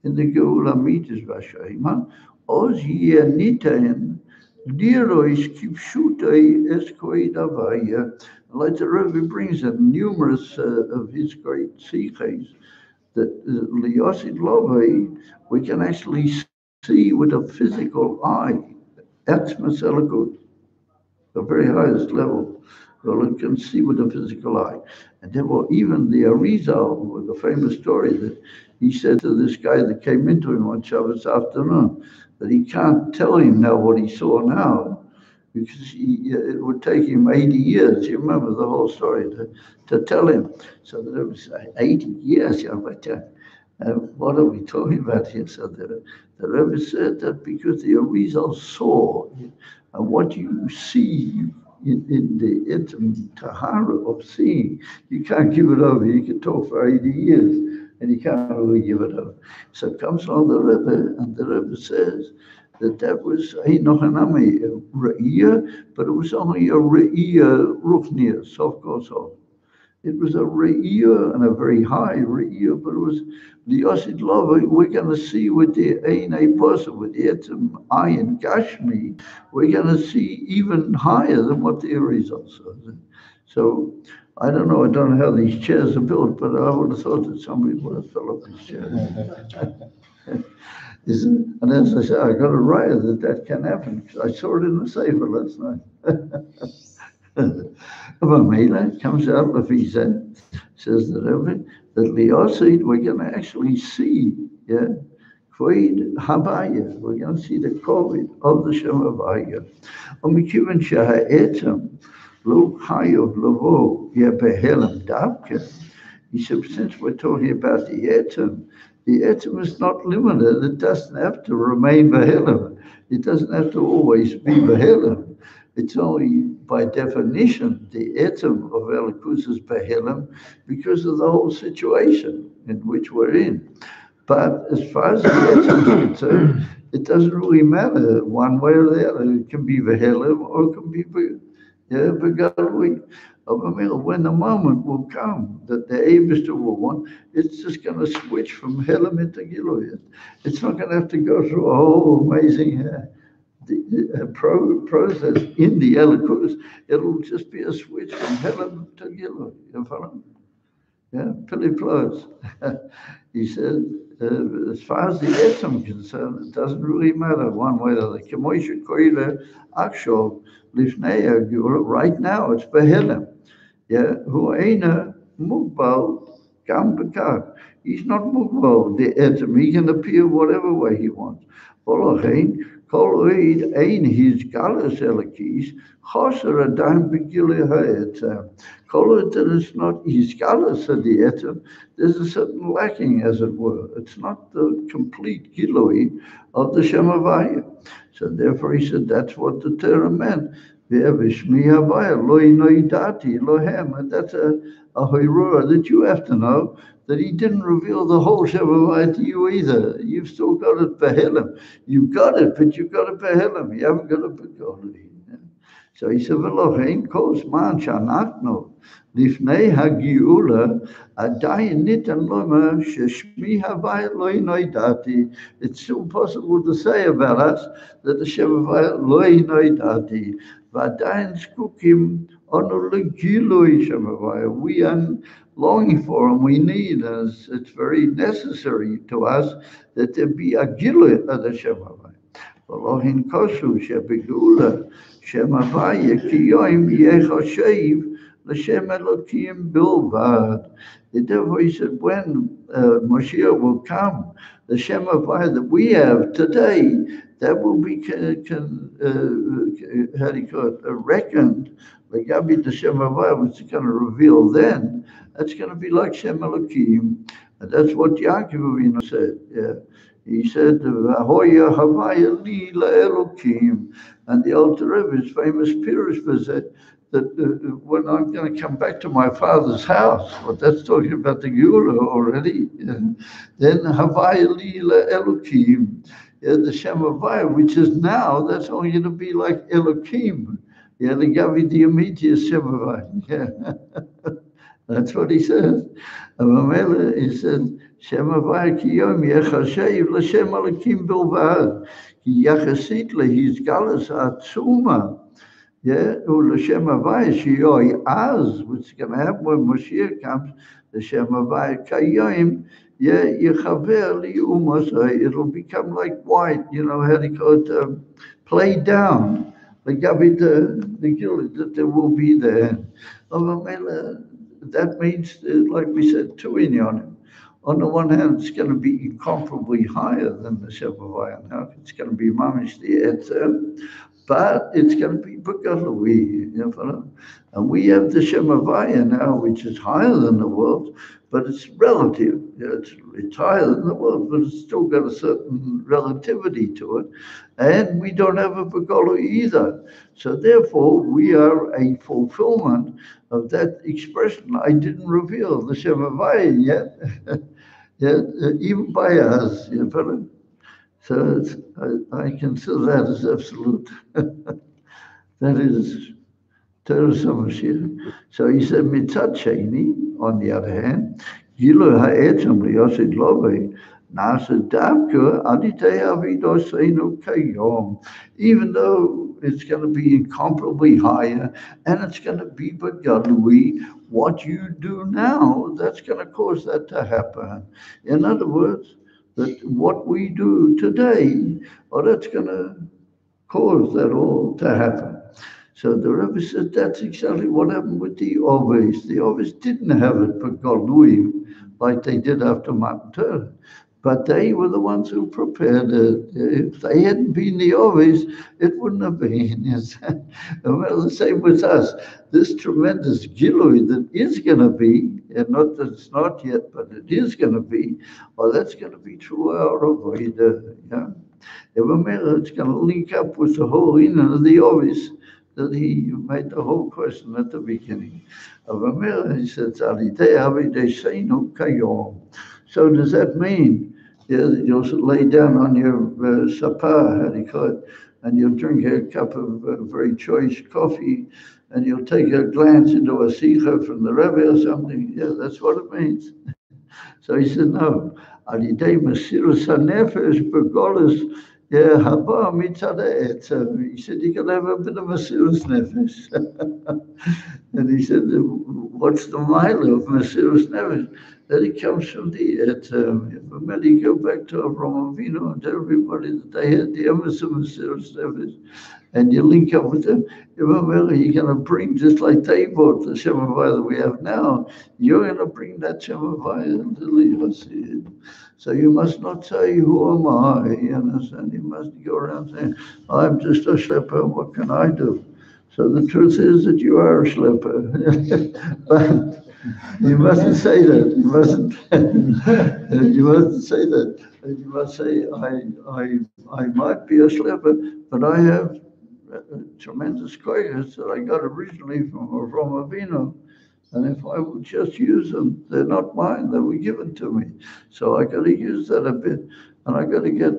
Geula Mitzvah Vashayman. Oz nitain lirois kipshutai es koi davaya. Like the Rebbe brings him numerous of his great sikhs that liyosid lovei we can actually see with a physical eye. That's maselakut, the very highest level Golim can see with the physical eye. And therefore, even the Arizal, with the famous story that he said to this guy that came into him on Shabbos afternoon, that he can't tell him now what he saw now, because it would take him 80 years. You remember the whole story to tell him. So that it was 80 years. What are we talking about here? So the Rebbe said that because the Arizal saw, and what you see in the intimate Tahara of seeing, you can't give it over. You can talk for 80 years, and you can't really give it over. So it comes on the Rebbe, and the Rebbe says that was a Nochanami Re'iyah, but it was only a Re'iyah Rufniyah, soft goes off. It was a Re'iyah and a very high Re'iyah, but it was the Yosid Love. We're going to see with the Ein Person, with the Etzem Ayin Gashmi, we're going to see even higher than what the Arizal says. So I don't know how these chairs are built, but I would have thought that somebody would have fell off these chairs. And as I said, I got a riot that can happen, because I saw it in the Sefer last night. Vaeira comes out of his says the Rebbe, that Liosid, we're going to actually see, Kvoid Havaya, we're going to see the COVID of the Shem Havaya. Omikivan Shaha'etzem, Lo Chayav Lavo, Behelam Davke. He said, since we're talking about the etzem is not limited. It doesn't have to remain Behelam. It doesn't have to always be Behelam. It's only by definition the etzem of Elikus is Behelam because of the whole situation in which we're in. But as far as the etzem is concerned, it doesn't really matter one way or the other. It can be Behelam or it can be Begalui. When the moment will come that the Eibishter will want, it's just going to switch from Helam into Giluy. It's not going to have to go through a whole amazing process in the Elikus. It'll just be a switch from Helam to Giluy. You follow? Yeah, Pili Plos. He said, as far as the etzem is concerned, it doesn't really matter one way or the other. Kemoisha Koile Akshol Lifnei Gula, right now it's Behelim. Who ain't Mugbal Gam Bekar. He's not Mugbal, the etzem. He can appear whatever way he wants. Olachein, Kol Oid Ein his Galas Elakis, Choser Adam Begili Ha'etzem. Kol that it's not his Galas of the etzem. There's a certain lacking, as it were. It's not the complete Gilui of the Shem Havaya. So therefore he said that's what the Torah meant. And that's a hoirua that you have to know, that he didn't reveal the whole Shem Havaya to you either. You've still got it Behelim. You've got it, but you've got it Behelim. You haven't got it Begalui. So he said, V'lochein kol zman she'anachnu lifnei hagiula adayin nitan loma sheshmi havaya lo noidati. It's still possible to say about us that the Shem Havaya lo noidati. V'adayin zkukim onu legilui Shem Havaya. We are longing for and we need, as it's very necessary to us, that there be a gilui of the Shem Havaya. V'lochein koshu shebegeula Shem Havaya ki yoim yechoshev l'Shem Elokim bilvad. Therefore, he said, when Moshiach will come, the Shem Havaya that we have today, that will be reckoned. Like Gabi the Shem Havaya, which is going to reveal then, that's going to be like Shem Elokim. And that's what Yaakov Avinu said. He said, "Ahoya Havaya li la'elokim," and the Alter Rebbe's famous Pirush was that when I'm going to come back to my father's house, but that's talking about the Geula already. Then Havaya li la'elokim, the Shem Havaya, which is now, that's only going to be like Elokim. The Gavi the immediate Shem Havaya. That's what he says. And he said, Shem Havaya ki yom yechashev l'Shem Elokim bilvad, ki yachasit lehis galas atzuma, l'Shem Havaya sheyoi az, which is going to happen when Moshiach comes, the Shem Havaya kayom yechaver li'umos, it'll become like white, how do you call it, played down Legabi the Gilui, that there will be there. That means, like we said, two inyanim. On the one hand, it's going to be incomparably higher than the Shemavaya now. It's going to be mamish the Etzer, but it's going to be Begalui, and we have the Shemavaya now, which is higher than the world, but it's relative. It's higher than the world, but it's still got a certain relativity to it. And we don't have a Begala either. So therefore, we are a fulfillment of that expression. I didn't reveal the Shemavaya yet, even by us. So I consider that as absolute. That is Torah Samashir. So he said, Mitzat Sheni, on the other hand, Gilu ha'etzem liyosid lovei, nasa davka aditei avidoseinu kayom. Even though it's going to be incomparably higher, and it's going to be begalui, what you do now, that's going to cause that to happen. In other words, that what we do today, that's going to cause that all to happen. So the Rebbe said that's exactly what happened with the Ovis. The Ovis didn't have it for Galui like they did after Matan Torah, but they were the ones who prepared it. If they hadn't been the Ovis, it wouldn't have been. Well, the same with us. This tremendous Gilui that is going to be, and not that it's not yet, but it is going to be, well, that's going to be through our Vaeira. It's going to link up with the whole inner of the Ovis that he made the whole question at the beginning. He said, so does that mean you'll lay down on your sapa, and you'll drink a cup of very choice coffee, and you'll take a glance into a sikha from the Rebbe or something? Yeah, that's what it means. So he said, no. Yeah, haba mitzad. He said, you can have a bit of a serious nefesh. And he said, what's the mile of Mesiras Nefesh? That it comes from the Etzem. You go back to Avraham Avinu and everybody that they had the emes of Mesiras Nefesh, and you link up with them. You're going to bring, just like they brought the Shemavaya that we have now, you're going to bring that Shemavaya into the Yosef. So you must not say, who am I? You understand? You must go around saying, I'm just a shlepper, what can I do? So the truth is that you are a shlepper. But you mustn't say that. You mustn't say that. You must say, I might be a shlepper, but I have tremendous koyas that I got originally from Avinu. And if I would just use them, they're not mine, they were given to me. So I got to use that a bit, and I got to get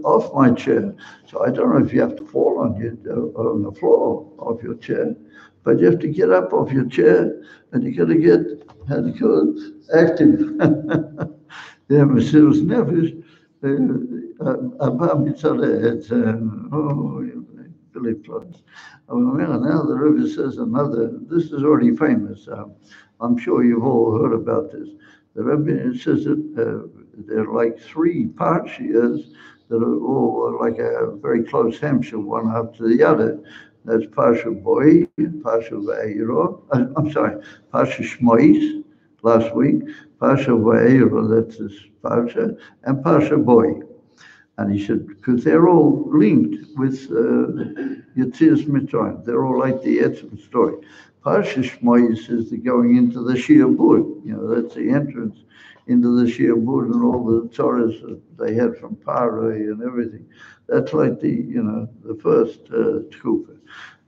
off my chair. So I don't know if you have to fall on the floor of your chair, but you have to get up off your chair, and you got to get active. Yeah, Mesiras Nefesh. Billy Floods. Now the Rebbe says another, this is already famous. I'm sure you've all heard about this. The Rebbe says that there are like three Parshas that are all like a very close hemshire, one after the other. That's Parsha Boy, Parsha Vaeira, Parsha Shmois last week, Parsha Vaeira, that's this Parsha, and Parsha Boy. And he said, because they're all linked with Yetzias Mitzrayim. They're all like the Etzem story. Parshas Shmois is the going into the Shiur. That's the entrance into the Shiur and all the Torahs that they had from Paroi and everything. That's like the first Tkufa.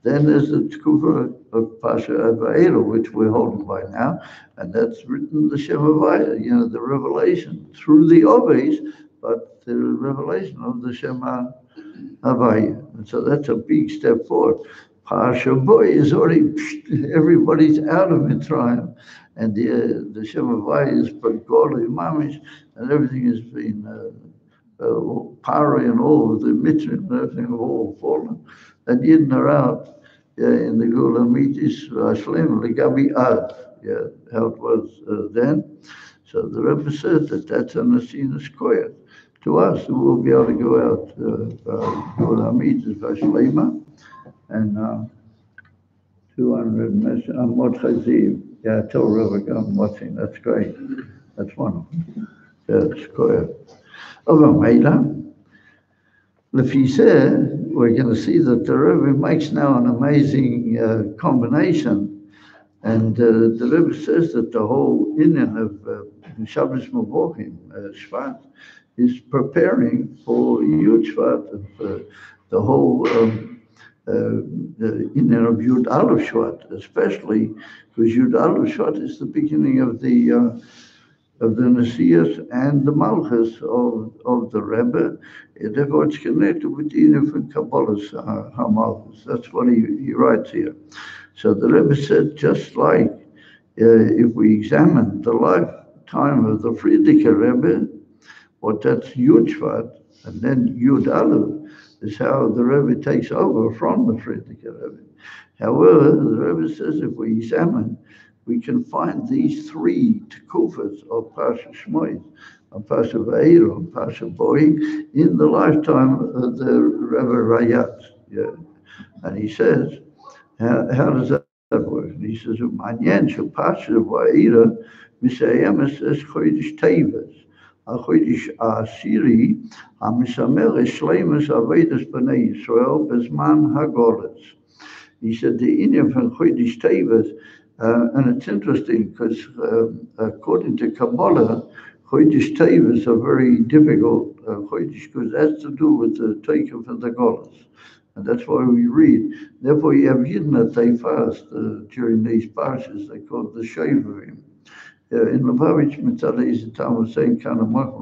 Then there's the Tkufa of Parsha Vaeira, which we're holding by now, and that's written the Shemavaya, the revelation through the Oves, but the revelation of the Shema Havaya. And so that's a big step forward. Parsha Boy is already, everybody's out of Mitzrayim, and the Shema Havaya is Godly Mamish, and everything has been, Paroi and all of the Mitzrayim and everything have all fallen. And Yidden are out in the Gula Mitis, Ashlim, Legabi Ad, how it was then. So the Rebbe said that that's an Asinas Koyat. to us, we'll be able to go out with our meters by Shlema and 200 messages. Chaziv. Yeah, tell Rabbi I'm watching. That's great. That's wonderful. That's correct. Over Vaeira. If he said, we're going to see that the Rebbe makes now an amazing combination. And the Rebbe says that the whole Indian of Shabbos Mavochim, Tzfat, is preparing for Yud Shvat, and the whole the Indian of Yud Aleph Shvat, especially because Yud Aleph Shvat is the beginning of the Nasias and the Malchus of the Rebbe. Therefore, it's connected with the Inif Kabbalah's HaMalchus. That's what he writes here. So the Rebbe said, just like if we examine the lifetime of the Frierdiker Rebbe, what that's Yud Shvat, and then Yud Aleph is how the Rebbe takes over from the Frierdiker Rebbe. However, the Rebbe says if we examine, we can find these three tekufas of Parshas Shmois, of Parshas Vaeira, and Parshas Boi in the lifetime of the Rebbe Rayat. Yeah. And he says, how does that work? And he says, Manyan shel Parshas Vaeira misayemes es chodesh Teves, chodesh Asiri hamisamer es shleimus avedas b'nei Yisrael bezman hagolas. He said the Indian from chodesh Teves. And it's interesting because according to Kabbalah, Chodesh Teves are very difficult Chodesh because it has to do with the takeoff of the Golas. And that's why we read. Therefore, you have Yidden that they fast during these Parshas. They call it the Shavim. In Lubavitch, Mitzadeh Yizitam was saying kind of much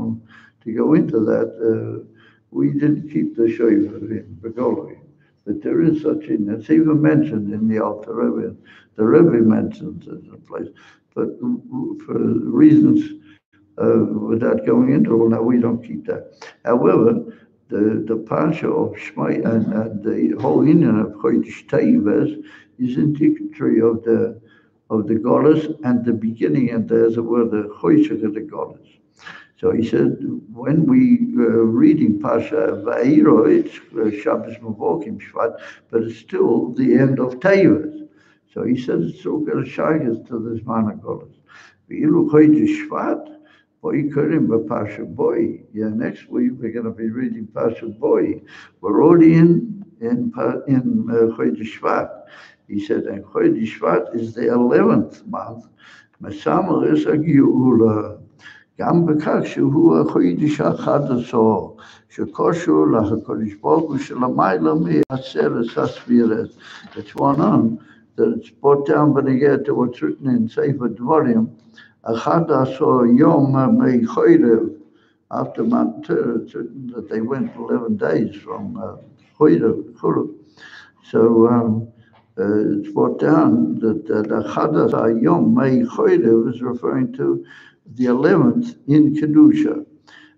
to go into that. We didn't keep the Shavim, Begoloi. But there is such in it's even mentioned in the Alter Rebbe. The Rebbe mentions it in a place, but for reasons without going into all now, we don't keep that. However, the Parsha of Shmai and the whole union of Chodesh Teves is indicatory of the Golas and the beginning, and there's a word the Choshech of the Golas. So he said, when we reading Parshas Vaeira, it's Shabbos Mavochim Shvat, but it's still the end of Teves. So he said it's all got a shaykhs to this Managolas. V'ilu Chodesh Shvat, Boi Kurim B'Parshas Boi. Yeah, next week we're going to be reading Parshas Boi. We're already in Chodesh Shvat. He said, and Chodesh Shvat is the 11th month. Mesamer is a Geula. גם בכך שהוא החודש ה-11 שקשור לקדוש ברוך הוא שלמעלה מעשרת הספירות. It's one on that it's brought down when they get to what's written in Sefer Dvarim, 11 יום מחורב, after Mount Torah, it's written that they went 11 days from Choreb. So it's brought down that 11 yom מחורב is referring to the 11th in Kedusha.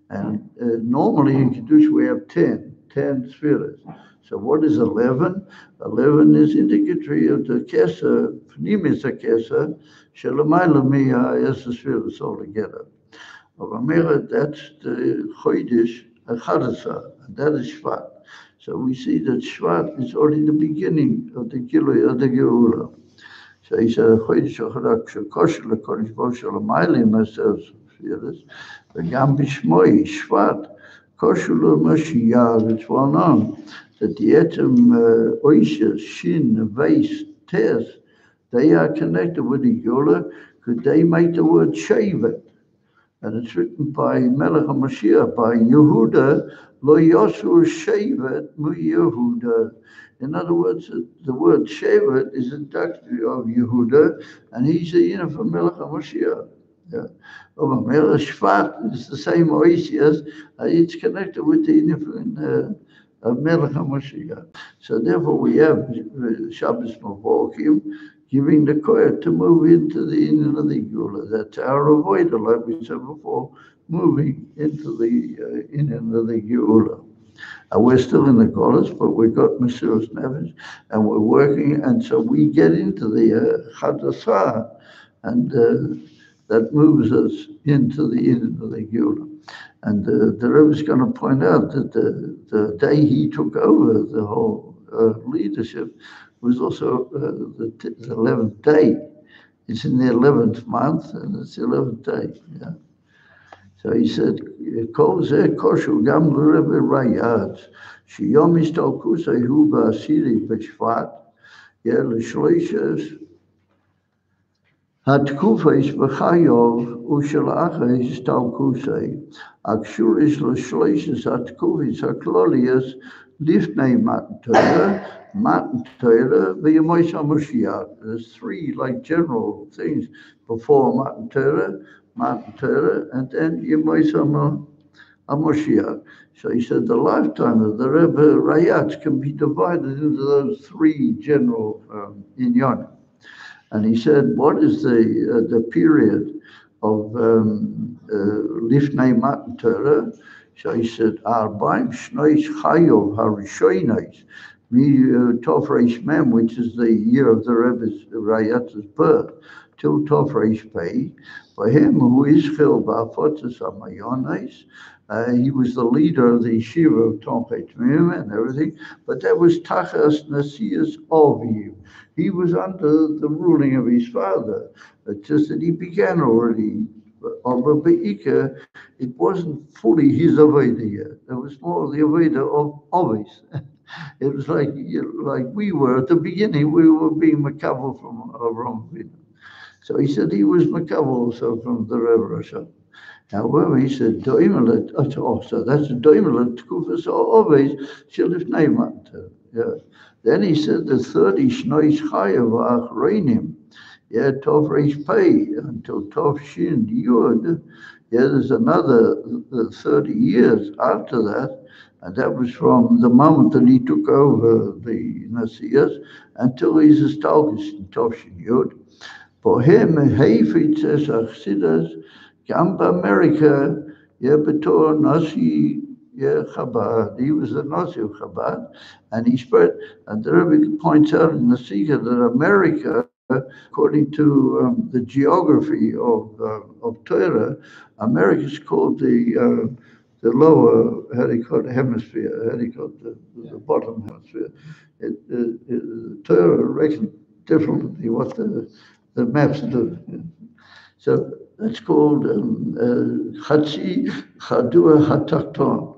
And normally in Kedusha we have 10 spheres. So what is 11? 11 is indicatory of the Keser, Pnimis HaKeser, Shelamayla Miya as the spheres altogether. Of Amira, that's the Chodesh HaChadasah, and that is Shvat. So we see that Shvat is already the beginning of the Gilui of the Geula. So he said, "Chodesh HaChadak shekosher lekodesh Baruch Shem L'maylim aseret spheres, v'gam b'shmoi Shvat kosher l'Mashiach." It's well known that the etem oishes, shin, vase, tes, they are connected with the Geula because they make the word shevet. And it's written by Melech HaMashiach, by Yehuda, lo yosur shevet mu Yehuda. In other words, the word shevet is inductory of Yehuda, and he's a unit for Melech HaMashiach. Yeah. Melech Shvat is the same oisias, it's connected with the unit of Melech HaMashiach. So therefore we have Shabbos Mavochim, giving the koyah to move into the union of the Geula. That's our avoider, like we said before, moving into the union of the Geula. We're still in the Golas, but we've got Mesiras Nefesh, and we're working, and so we get into the Chadasah, and that moves us into the union of the Geula. And the Rebbe is going to point out that the day he took over the whole leadership was also the 11th day. It's in the 11th month, and it's the 11th day. Yeah. So he said, "Kol zeh koshu gam l'Rebbe Rayat, sheyom istalkusei hu ba'asiri b'Tzfat, yeah, l'shloishes התקופש בחייוב ושלאחש תלכוסי, הקשורש לשלושת התקופש הכלוליות לפני מתן תורה וימי המשיח. There's three like general things before Matan Torah, and then Yemei HaMashiach. So he said the lifetime of the Rebbe Rayatz can be divided into those three general inyanim. And he said, what is the period of Lifnei Matan Torah? So he said, Arbaim Shnois Chayov Harishonos, Tov Reish Mem, which is the year of the Rebbe Rayatz's birth, till Tov Reish Pei. For him, who is Chil Ba'afotzes HaMayones, he was the leader of the yeshiva of Tomchei Tmim and everything, but that was Tachas Nasias Oviv. He was under the ruling of his father. It's just that he began already. But Be'ika, it wasn't fully his Avodah yet. It was more the Avodah of Ovis. It was like we were at the beginning, we were being makabel from Avram Avinu. So he said he was makabel also from the Rebbe Rasha. However, he said, so that's a doimelet tkufas always shilifnei Matan Torah. Yeah. Then he said the 30 shnois chayav achreinim, yeah, tov reish pei until tov shin yud. Yeah, there's another 30 years after that, and that was from the moment that he took over the Nasias until he's established in tov shin yud. For him, heifetz es achsidas. Gamba America, yeah, Betor Nasi, yeah, Chabad. He was the Nasi of Chabad, and he spread. And the Rebbe points out in the Sikha that America, according to the geography of Torah, America is called the lower, how do you call it, hemisphere? How do you call it, the bottom hemisphere? Torah reckons differently what the maps do. Yeah. So that's called Chatzi Chadua Hatakton.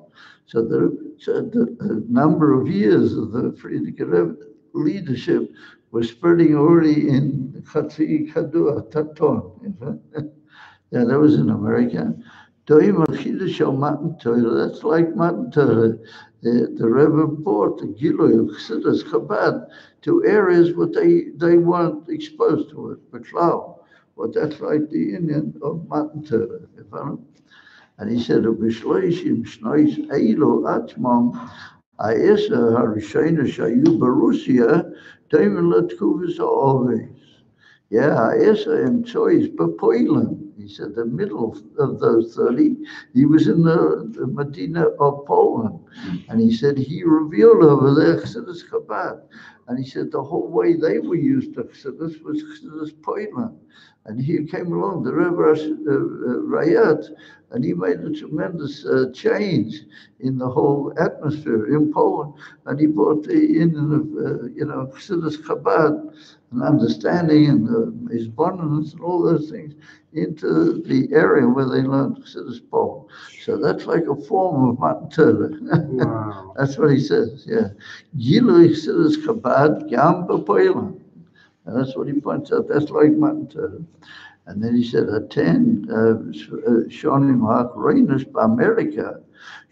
So the number of years of the Friedrich leadership was spreading already in Chatzi Chadua Hatakton. Yeah, that was in America. That's like Matan Torah. The Rebbe brought the Gilui of Chassidus Chabad to areas where they weren't exposed to it, but now. Well, that's like the Indian of Matan Torah. And he said, "Ubishloishim shnois eilu atmam ha'esa harishayna shayu barusia teimen letkuvus ha'oves." Yeah, ha'esa em choice b'poilen. He said the middle of those 30, he was in the Medina of Poland. And he said he revealed over there Chassidus Chabad. And he said the whole way they were used to Chassidus was Chassidus Poilen. And he came along, the Rebbe Rayat, and he made a tremendous change in the whole atmosphere in Poland. And he brought the Indian of, Chassidus Chabad, and understanding and his abundance and all those things into the area where they learned Chassidus Poland. So that's like a form of Matan Torah. Wow. That's what he says, yeah. Gilui Chassidus Chabad Gam B'Poland. And that's what he points out. That's like Matan Torah. And then he said, attend Shonim HaKorenis B'America,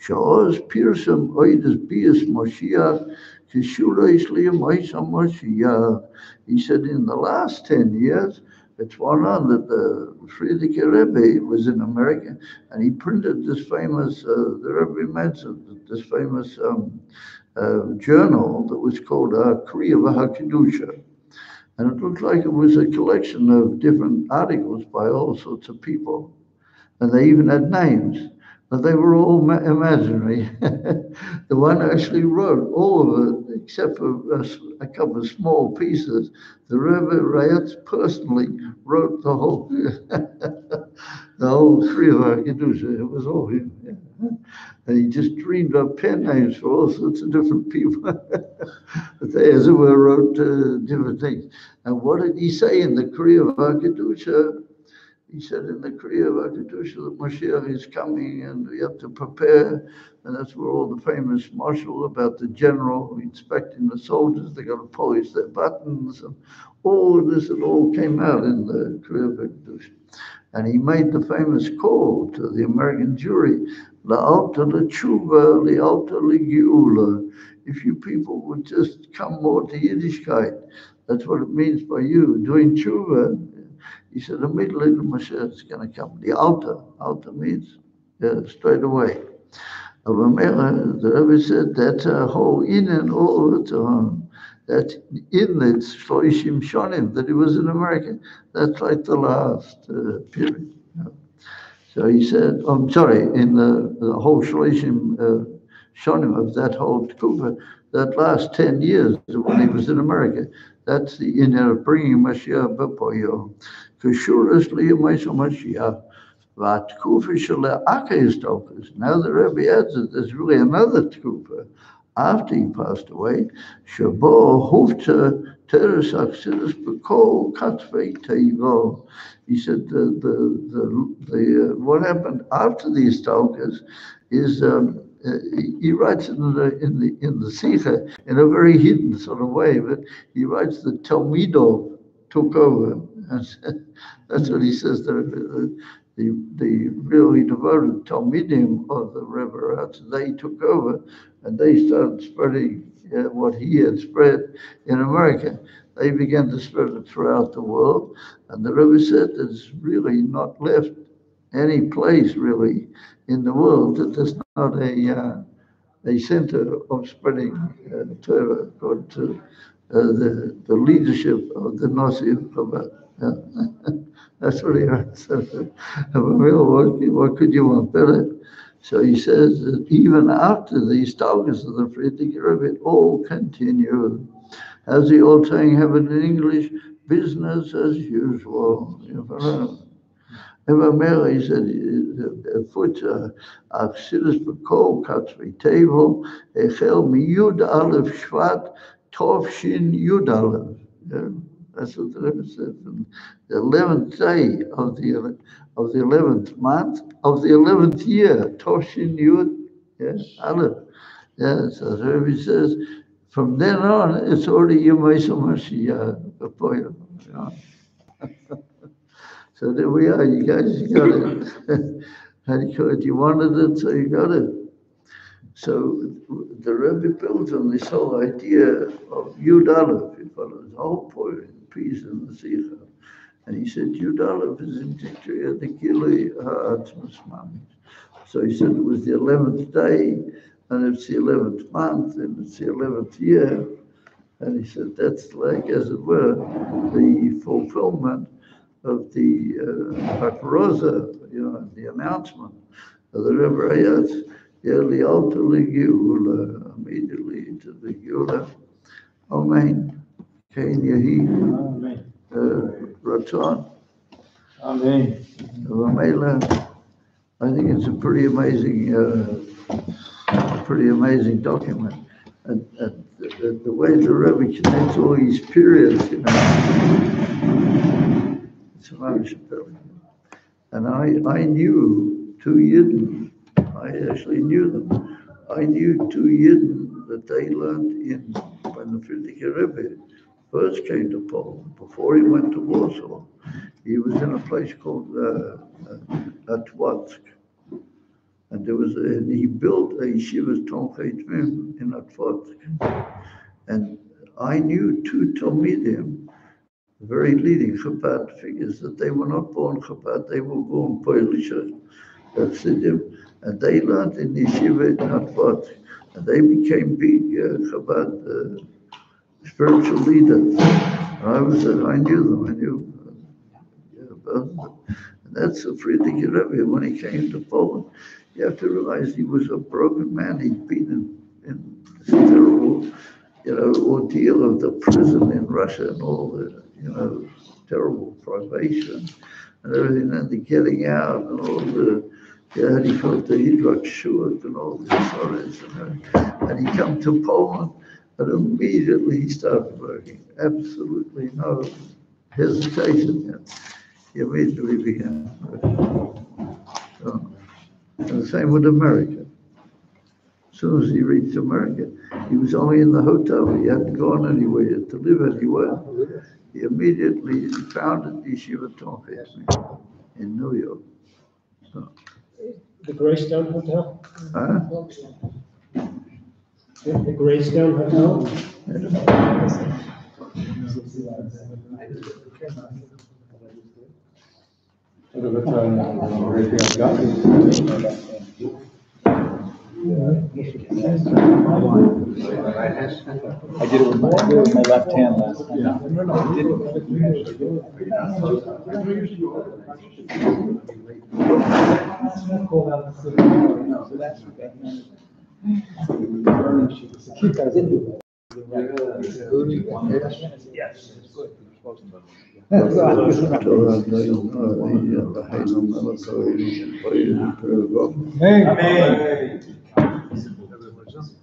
Sha'oz Pirsum Oides Bias Moshiach, Kishurais Liyamais HaMoshiach. He said, in the last 10 years, it's one on that the Friedrich Rebbe was in America, and he printed this famous, the Rebbe mentioned this famous journal that was called Kriya V'HaKedusha. And it looked like it was a collection of different articles by all sorts of people. And they even had names, but they were all imaginary. The one actually wrote all of it, except for a couple of small pieces. The Rebbe Rayatz personally wrote the whole. The whole Kriya Kedusha, it was all him. Yeah. And he just dreamed up pen names for all sorts of different people. But they, as it were, wrote different things. And what did he say in the Kriya Kedusha? He said in the Kriya Kedusha that Mashiach is coming and we have to prepare. And that's where all the famous marshal about the general inspecting the soldiers, they got to polish their buttons and all of this, it all came out in the Kriya Kedusha. And he made the famous call to the American jury, La'alta l'tshuva, li'alta l'geula. If you people would just come more to Yiddishkeit, that's what it means by you doing tshuva. He said, immediately the Mashiach is going to come. The altar means straight away. Of Vaeira, the Rebbe said that's a whole in and all of it. That in the Shloishim Shonim that he was in America, that's like the last period. So he said, I'm sorry, in the whole Shloishim Shonim of that whole Tkufa, that last 10 years when he was in America, that's the in bringing Mashiach B'poyo. Kshuras liyamayso Mashiach. V'atkufa shela'aka histokas. Now the Rebbe adds that there's really another Tkufa after he passed away, Shabo Hufta Teres Aksidus B'Kol Katvei Teivo. He said the what happened after the Istalkas is he writes in the Sikha in a very hidden sort of way, but he writes that Talmido took over. And that's what he says. The really devoted Talmidim of the Rebbe, they took over and they started spreading what he had spread in America. They began to spread it throughout the world. And the Rebbe said there's really not left any place really in the world that there's not a center of spreading Torah according to the leadership of the Nasi of Chabad. That's what he said. What could you want better? So he says that even after the Stalgas of the Frierdiker Rebbe, it all continued. As the old saying have it in English, business as usual. Ever he said, "Put Achsidus B'Kol Katzvei Tevel Echel Miyud Aleph Shvat Tov Shin Yud Aleph." That's what the Rebbe said. From the 11th day of the 11th month of the 11th year, Tov Shin Yud Aleph. Yeah, so the Rebbe says, from then on, it's already Yemei Mashiach. So there we are. You guys got it. How do you call it? You wanted it, so you got it. So the Rebbe builds on this whole idea of Yud Aleph. He follows the whole point, peace and the Sikha. And he said Yud Aleph is in the Gilui Ha'atzmas Mamish. So he said it was the 11th day, and it's the 11th month, and it's the 11th year. And he said that's like, as it were, the fulfillment of the Hakroza, the announcement of the Rebbe Ayat, Lialta L'Geula, immediately to the Geula. Amen. Kain Yehi. Amen. Ratzon. Amen. I think it's a pretty amazing document. And the way the Rebbe connects all these periods, it's a and I knew two Yidden. I actually knew them. I knew two Yidden that they learned when the Frierdiker Rebbe first came to Poland, before he went to Warsaw. He was in a place called Tzfat. And he built a Yeshiva's Tomchei Tmim in Tzfat. And I knew two Talmidim, very leading Chabad figures, that they were not born Chabad, they were born Polish Chassidim, and they learned in Yeshiva in Tzfat, and they became big Chabad spiritual leaders. And I knew them, about them. And that's the Frierdiker Rebbe. When he came to Poland, you have to realize he was a broken man. He'd been in this terrible, ordeal of the prison in Russia and all the, terrible privation. and everything, and the getting out and all the, yeah, he felt the Shiur and all the stories, and he come to Poland, and immediately he started working. Absolutely no hesitation. He immediately began working. So, and the same with America. As soon as he reached America, he was only in the hotel. He hadn't gone anywhere to live anywhere. He immediately founded Yeshiva Tzemech in New York. So, The Greystone Hotel? huh? The Greystone Hotel? I did it with my left hand last time.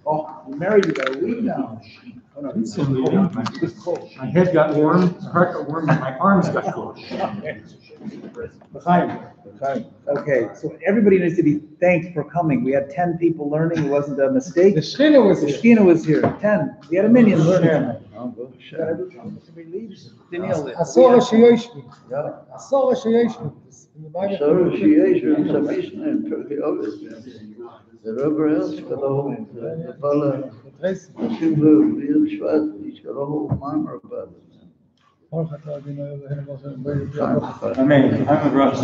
Oh, you're married, you got a week now. Oh, no, it's so cold. My head got warm, my heart got warm, and my arms got cold. Okay, so everybody needs to be thanked for coming. We had 10 people learning, it wasn't a mistake. The Schneur was The here. Schneur was here, 10. We had a minion learning. I saw she yoshvi. I saw she yoshvi. So she is in the Mishnah in Turkey, obviously. The rubber else got a whole, the fella, the Shiur, the Tsfat, he's got a whole minor about it. Amen. I'm a Russ.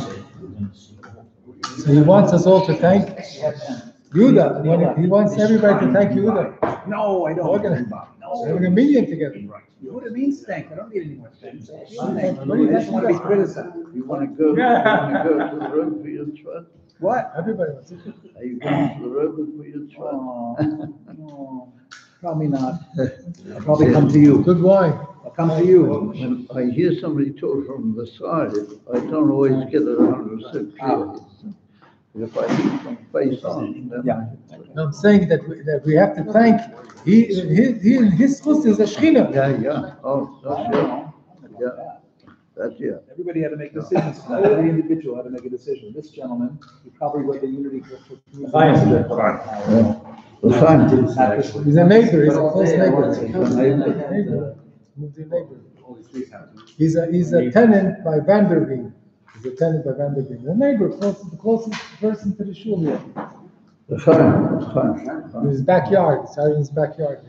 So he wants us all to thank Yehuda. He wants everybody to thank Yehuda. No, I don't. We're No. having a meeting together. Yehuda means thank. I don't need any more thanks. I Thank just want to be criticized. You want to go to the Rebbe for your Tzfat? What? Everybody wants it. Are you going to the Rebbe for your Tzfat? Oh, no, probably not. I'll probably come to you. Good wine. I'll come to you. When I hear somebody talk from the side, I don't always get it 100% clear. If I hear from face on, then Yeah. I'm saying that we have to thank, his foot is a Shechina. yeah. Oh, that's yeah. That's yeah. Everybody had to make decisions. Every individual had to make a decision. This gentleman, he probably read the unity. He's a neighbor, he's a close neighbor. He's a tenant by Vanderbilt. He's a tenant by Vanderbilt. A neighbor, the closest person to the shul here. In his backyard, it's out in his backyard.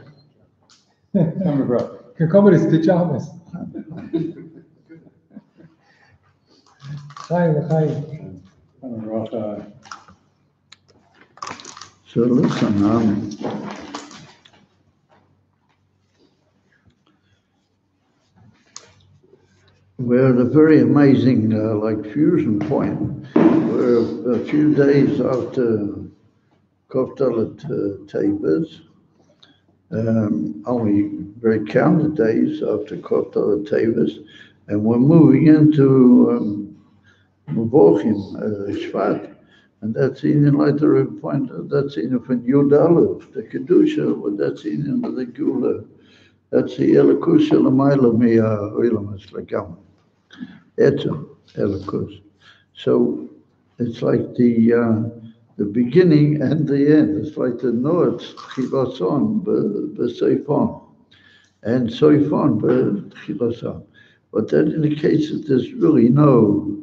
Can come in his pajamas. Chaim. So listen, we're at a very amazing, fusion point. We're a few days after Koftalet Tables, only very counted days after Koftalet Tables, and we're moving into Mubochim, Shvat, and that's in like the point, that's in from Yudalev, the Kedusha, that's in the Gula, that's the Elikus Elamayla Mia Oilamas Lagam. Etzem Elikus. So it's like the beginning and the end. It's like the North Chilason, Beseifon, and Soifon, Bechilason. But that indicates that there's really no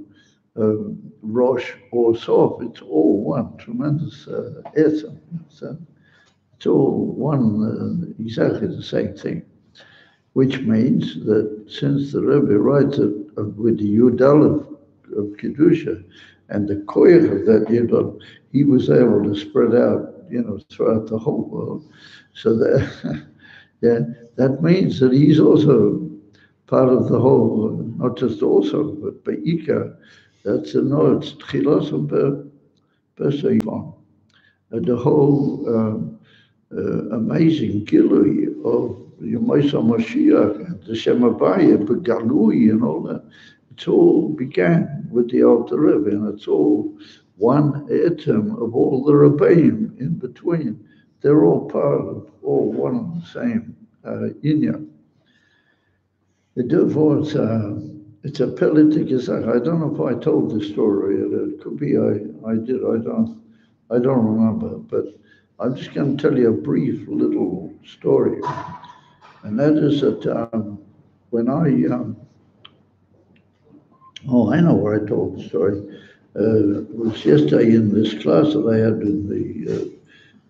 Rosh or Sof. It's all one tremendous Etzem. So it's all one, exactly the same thing. Which means that since the Rebbe writes it with the Yudal of Kedusha and the Koyach of that Yudal, he was able to spread out, throughout the whole world. So that, that means that he's also part of the whole, not just also, but Be'ika, that's a no, it's Tchilas and Be'seifon. The whole amazing Gilui of Yomaisa Mashiach and the Shemabaya, Begalui and all that. It all began with the Alter Rebbe, and it's all one atom of all the Rebbeim in between. They're all part of all one and the same inyan. The Dvar, it's a politic Isaac. I don't know if I told the story. It could be I did. I don't remember. But I'm just going to tell you a brief little story, and that is that when I know where I told the story. It was yesterday in this class that I had in the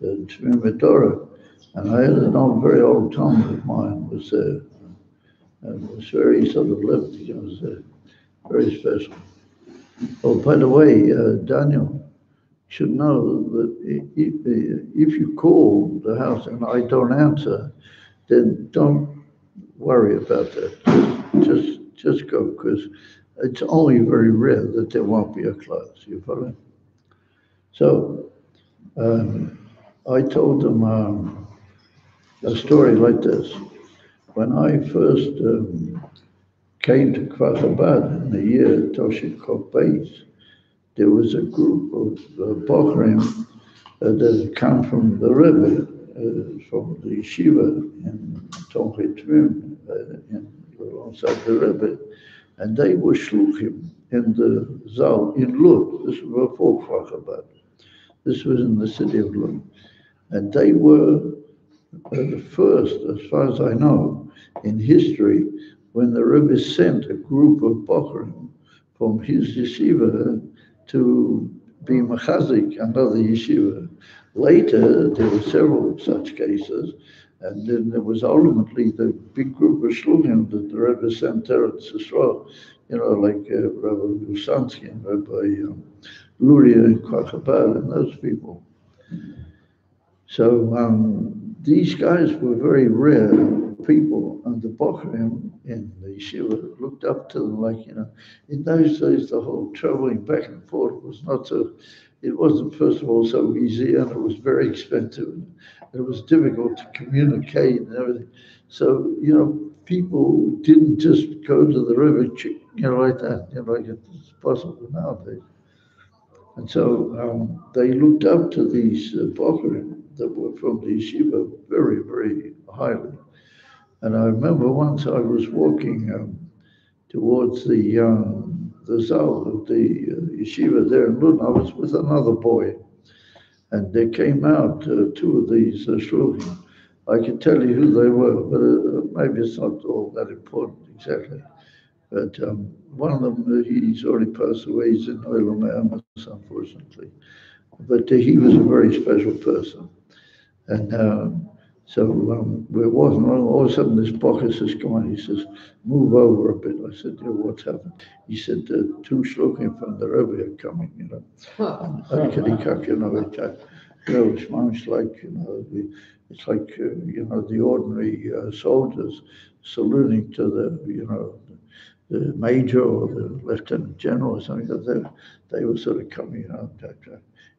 Tzemech, and I had a very old Talmud of mine was there. And it was very sort of lefty. It was very special. Oh, by the way, Daniel should know that if you call the house and I don't answer, then don't worry about that. Just go, because it's only very rare that there won't be a class. You follow? So I told them a story like this. When I first came to Kfar in the year Toshin Kov Beis, there was a group of Bochrim that had come from the Rebbe, from the Yeshiva in Tomchei Tvim, alongside the Rebbe, and they were shluchim in the Zal in Lud. This was before Kfar. This was in the city of Lud, and they were the first, as far as I know, in history, when the Rebbe sent a group of Bochrim from his yeshiva to be machazik another yeshiva. Later, there were several such cases, and then there was ultimately the big group of shluchim that the Rebbe sent to Israel, like Rabbi Gusansky and Rabbi Luria and Kwakabad and those people. So these guys were very rare people, and the Bochrim in the yeshiva looked up to them like, in those days the whole traveling back and forth was not so, it wasn't first of all so easy, and it was very expensive, and it was difficult to communicate and everything. So, people didn't just go to the river, like that, like it's possible nowadays. And so they looked up to these Bochrim that were from the yeshiva very, very highly. And I remember once I was walking towards the Zal of the yeshiva there in Lund. I was with another boy, and there came out two of these shluchim. I can tell you who they were, but maybe it's not all that important exactly. But one of them, he's already passed away. He's in Olam Amos, unfortunately. But he was a very special person. And so we're walking along. All of a sudden, this Bacchus is coming. He says, "Move over a bit." I said, "What's happened?" He said, "Two shluchim from the Rebbe are coming, And it's like, it's like, the ordinary soldiers saluting to the major or the lieutenant general or something. They were sort of coming out.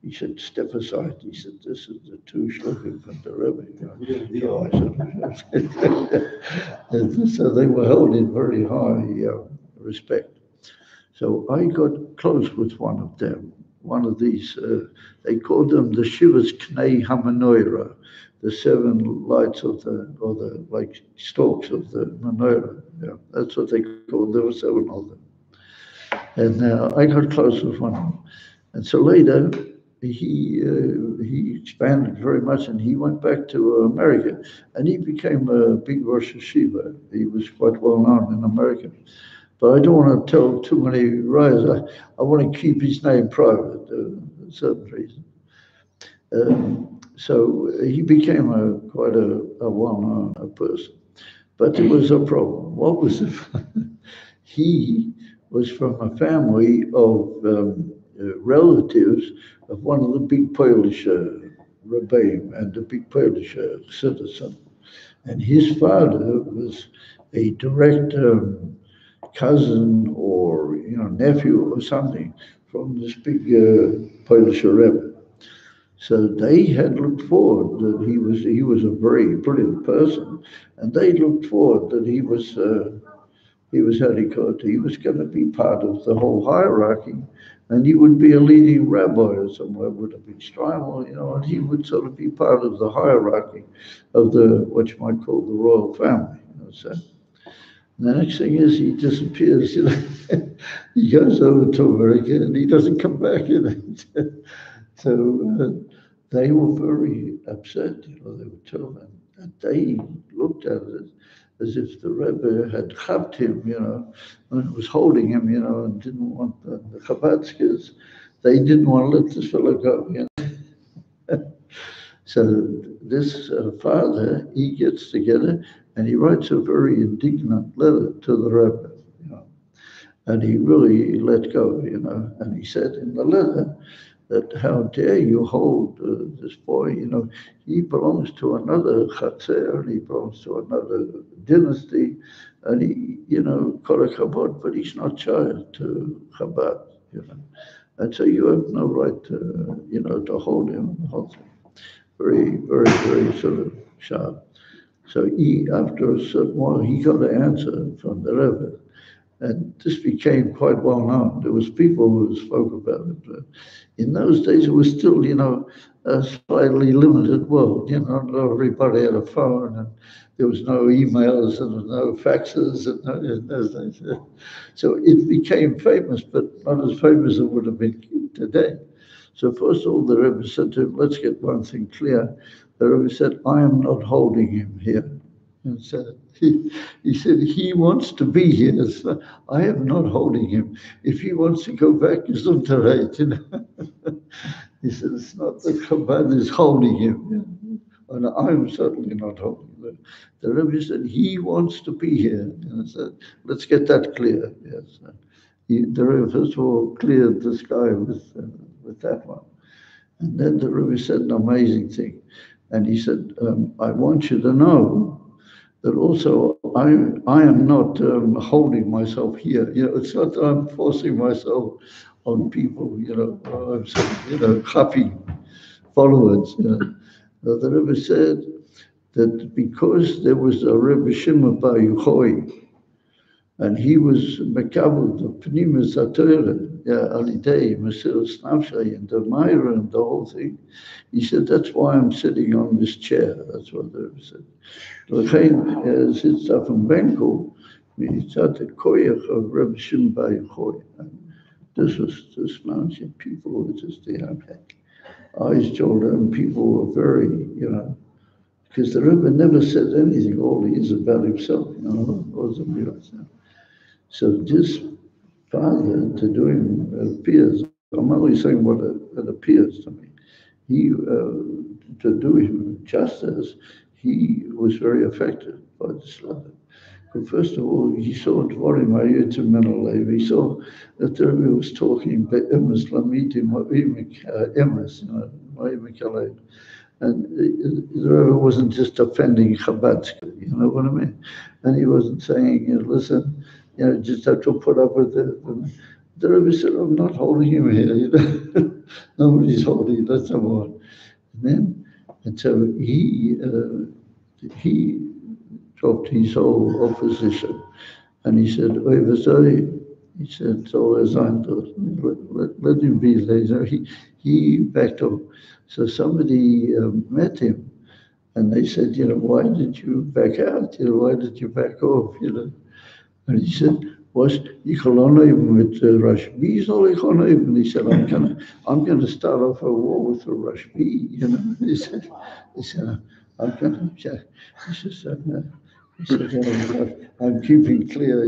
He said, "Step aside." He said, "This is the two shluchim from the Rebbe." So they were held in very high respect. So I got close with one of them. One of these, they called them the Shivas Knei HaMenorah, the seven lights or the like stalks of the menorah. That's what they called. There were seven of them. And I got close with one of them. And so later, he expanded very much, and he went back to America, and he became a big Rosh Yeshiva. He was quite well known in America. But I don't want to tell too many lies. I want to keep his name private for certain reasons. So he became quite a well-known person. But there was a problem. What was it? He was from a family of relatives of one of the big Polish Rebbeim and the big Polish citizen. And his father was a direct cousin or nephew or something from this big Polish Rebbe. So they had looked forward that he was a very brilliant person, and they looked forward that he was he was Hadikot. He was going to be part of the whole hierarchy, and he would be a leading rabbi or somewhere, would have been Strymel, and he would sort of be part of the hierarchy of what you might call the royal family. So the next thing is he disappears. He goes over to America and he doesn't come back. So they were very upset. They were told, and they looked at it as if the Rebbe had chapped him, and was holding him, and didn't want the Chabadskis. They didn't want to let this fellow go. So this father, he gets together and he writes a very indignant letter to the Rebbe, and he really let go, and he said in the letter that how dare you hold this boy, he belongs to another Chatzer, and he belongs to another dynasty, and he, Korah Chabad, but he's not child to Chabad, and so you have no right to, to hold him and the whole thing. Very, very, very sort of sharp. So he, after a certain while, he got an answer from the Rebbe. And this became quite well known. There was people who spoke about it. But in those days, it was still, a slightly limited world. Not everybody had a phone, and there was no emails, and no faxes, and those days. So it became famous, but not as famous as it would have been today. So first of all, the Rebbe said to him, let's get one thing clear. The Rebbe said, I am not holding him here. And so he said, he wants to be here. So I am not holding him. If he wants to go back, it's unterreit, He said, it's not that Chabad is holding him. And I'm certainly not holding him. The Rebbe said, he wants to be here. And I said, let's get that clear. Yes. The Rebbe first of all cleared the sky with that one. And then the Rebbe said an amazing thing. And he said, I want you to know that also I am not holding myself here. It's not that I'm forcing myself on people, I'm saying, happy followers. The Rebbe said that because there was a Rebbe Shimon Bar Yochai, and he was Mekabel, the Pnimis HaTorah, Alidei, Mesiras Nafshay, and the Vaeira, and the whole thing. He said, that's why I'm sitting on this chair. That's what the Rebbe said. L'chein sitzt auf dem Benkel, mitzat koyach of Rebbe Shimon Bar Yochai. This mountain, people were just, they had eyes told them, people were very, because the Rebbe never said anything, all he is about himself, wasn't realized. So this father, to do him appears, I'm only saying what it appears to me. He, to do him justice, he was very affected by this letter. But first of all, he saw Dvar he saw that the Rebbe was talking be'emes lamidim emes, and the Rebbe wasn't just offending Chabad, you know what I mean? And he wasn't saying, listen, just have to put up with it. And the Rebbe said, I'm not holding him here. Nobody's holding, that's the one. And so he dropped his whole opposition. And he said, he said, so as I'm let him be there. He backed off. So somebody met him, and they said, why did you back out? Why did you back off? And he said, ich kann even with Rashbi, and he said, I'm going to start off a war with the Rashbi. He said, I'm going to. He said, I'm keeping clear.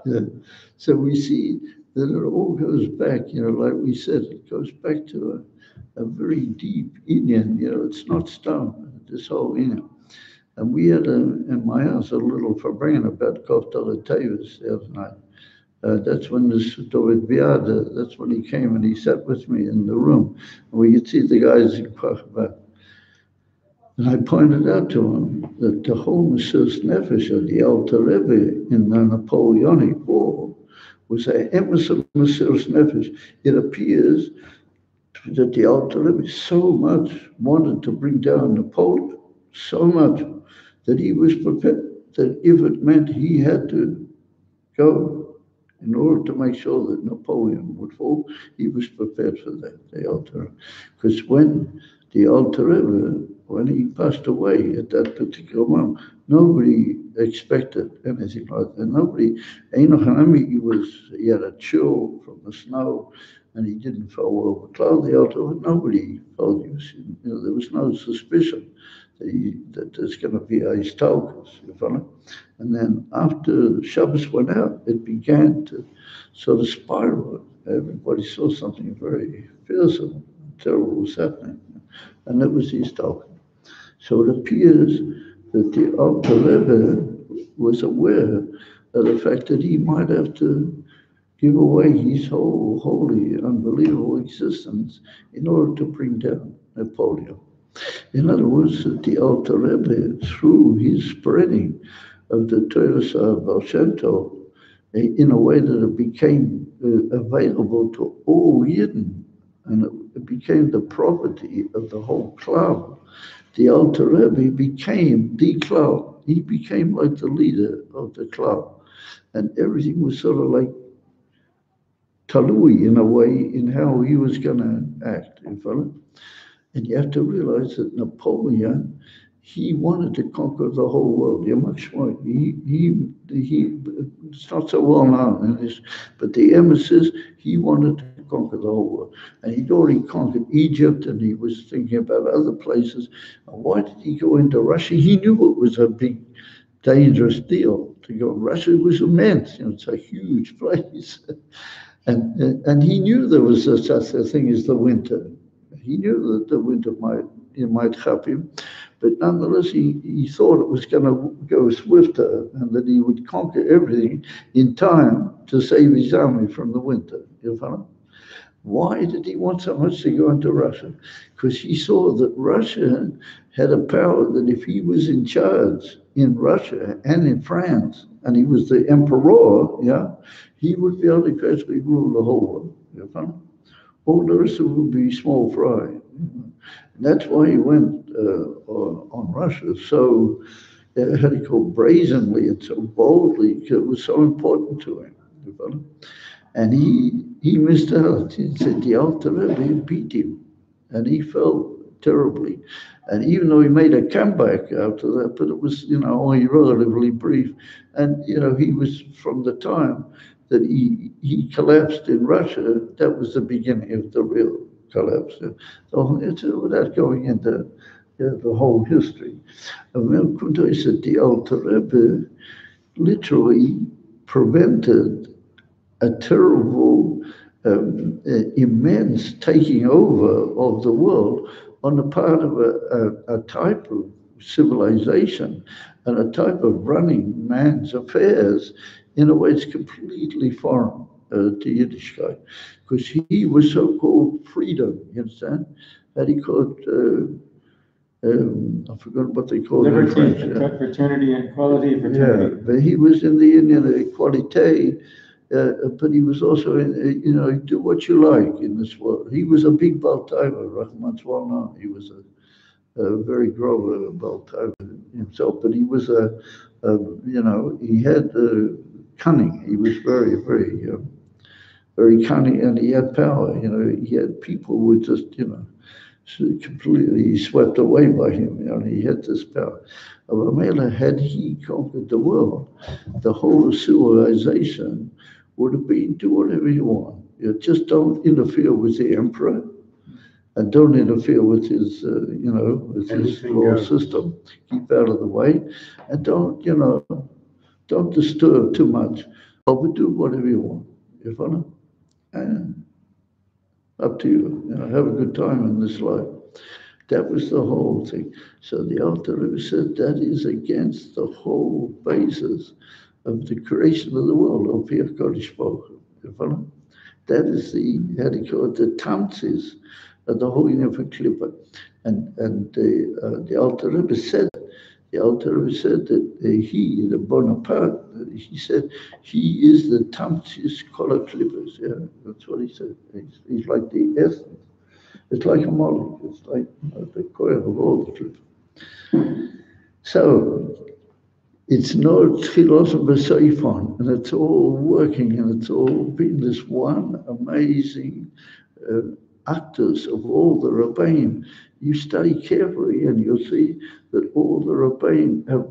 Yeah. So we see that it all goes back, like we said, it goes back to a very deep Indian, it's not stone, this whole Indian. And we had in my house a little farbrengen about Koftal Tavis the other night. That's when this David Biada, that's when he came and he sat with me in the room. And we could see the guys in Kwachbat. And I pointed out to him that the whole Mesiras Nefesh of the Alter Rebbe in the Napoleonic War was a emes of Mesiras Nefesh. It appears that the Alter Rebbe so much wanted to bring down Napoleon, so much that he was prepared that if it meant he had to go in order to make sure that Napoleon would fall, he was prepared for that, the Alter. Because when the Alter Rebbe, when he passed away at that particular moment, nobody expected anything like that. Nobody, Enoch Hanami, he had a chill from the snow, and he didn't fall over cloud. The Alter, nobody felt he was, there was no suspicion that there's going to be a stalkers, you follow? And then after Shabbos went out, it began to sort of spiral. Everybody saw something very fearsome, terrible was happening. And that was his talking. So it appears that the Alter Rebbe was aware of the fact that he might have to give away his whole holy, unbelievable existence in order to bring down Napoleon. In other words, that the Alter Rebbe, through his spreading of the Torah Baal Shem Tov, in a way that it became available to all Yidden, and it became the property of the whole club. The Alter Rebbe became the club. He became like the leader of the club. And everything was sort of like talui in a way in how he was going to act, you follow? And you have to realize that Napoleon, he wanted to conquer the whole world. It's not so well known, but the emissaries, he wanted to conquer the whole world. And he'd already conquered Egypt, and he was thinking about other places. And why did he go into Russia? He knew it was a big, dangerous deal to go. Russia was immense. It's a huge place. And he knew there was such a thing as the winter. He knew that the winter might happen, but nonetheless, he thought it was going to go swifter and that he would conquer everything in time to save his army from the winter. You follow? Why did he want so much to go into Russia? Because he saw that Russia had a power that if he was in charge in Russia and in France, and he was the emperor, he would be able to gradually rule the whole world. You follow? All the rest of it would be small fry. And that's why he went on Russia so, how do you call it, brazenly and so boldly, because it was so important to him. You follow? And he missed out. He said the Alter Rebbe beat him, and he felt terribly. And even though he made a comeback after that, but it was, only relatively brief. And, he was, from the time that he collapsed in Russia, that was the beginning of the real collapse. So it's without going into the whole history. Malchus said the Alter Rebbe literally prevented a terrible, immense taking over of the world on the part of a type of civilization and a type of running man's affairs in a way it's completely foreign to Yiddishkeit, because he was so-called freedom, you understand? That he called, I forgot what they called liberty, it in French. fraternity, and equality, fraternity. Yeah, but he was in the Indian equalite, but he was also in, do what you like in this world. He was a big Baltaiva, Rahman's well known. He was a very grover Baltaiva himself, but he was he had cunning. He was very, very, very cunning, and he had power. He had people who were just, completely swept away by him. He had this power. Vaeira, had he conquered the world, the whole civilization would have been do whatever you want. Just don't interfere with the emperor, and don't interfere with his, with his whole system. Keep out of the way, and don't disturb too much. But do whatever you want. You follow? And up to you. Have a good time in this life. That was the whole thing. So the Alter Rebbe said that is against the whole basis of the creation of the world, of Pir Kodesh Baruch Hu. You follow? That is the, how do you call it, the tamsis of the whole universe Klippa. And the Alter Rebbe said, that he, the Bonaparte, he said, he is the tamsis kola Klippas. Yeah, that's what he said. He's like the essence. It's like a molecule. It's like the coil of all the Klippas. So, it's no tchilos and b'seifon, and it's all working, and it's all been this one amazing actors of all the Rabbaim. You study carefully, and you'll see that all the Rabbaim have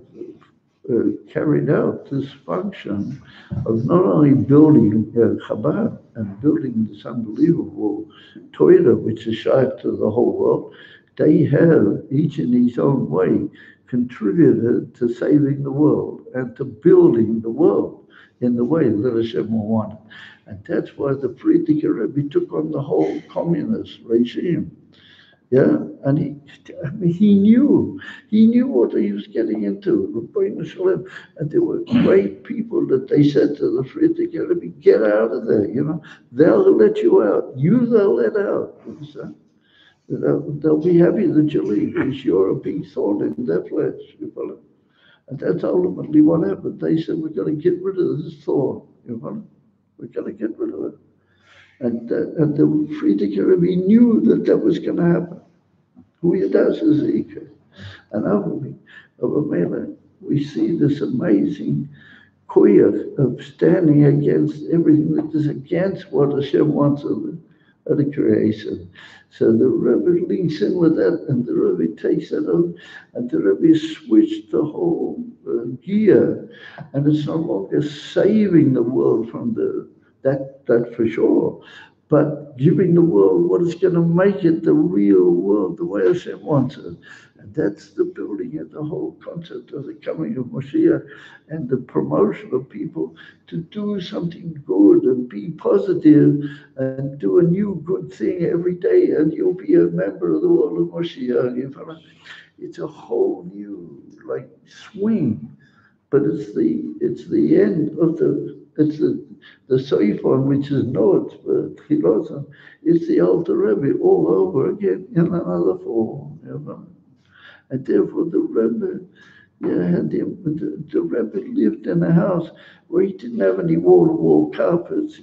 carried out this function of not only building Chabad and building this unbelievable Torah, which is shaykh to the whole world. They have, each in his own way, contributed to saving the world and to building the world in the way that Hashem wanted. And that's why the Frierdiker Rebbe took on the whole communist regime. Yeah, and he knew what he was getting into, and there were great people that they said to the Frierdiker Rebbe, get out of there, they'll let you out, they'll let out. They'll be happy that you leave because you're a big thorn in their flesh, And that's ultimately what happened. They said, we're going to get rid of this thorn, we're going to get rid of it. And the Frierdiker Rebbe knew that was going to happen. Who does is Zika. And over Mela, we see this amazing koyach of standing against everything that is against what Hashem wants of the creation. So the Rebbe links in with that, and the Rebbe takes that on, and the Rebbe switched the whole gear, and it's no longer saving the world from that for sure, but giving the world what is going to make it the real world, the way Hashem wants it. And that's the building of the whole concept of the coming of Moshiach and the promotion of people to do something good and be positive and do a new good thing every day, and you'll be a member of the world of Moshiach. It's a whole new swing, but it's the end of the Seifon, which is not Chilosa. It's the Alter Rebbe all over again in another form. And therefore the Rebbe, the Rebbe lived in a house where he didn't have any wall-to-wall carpets.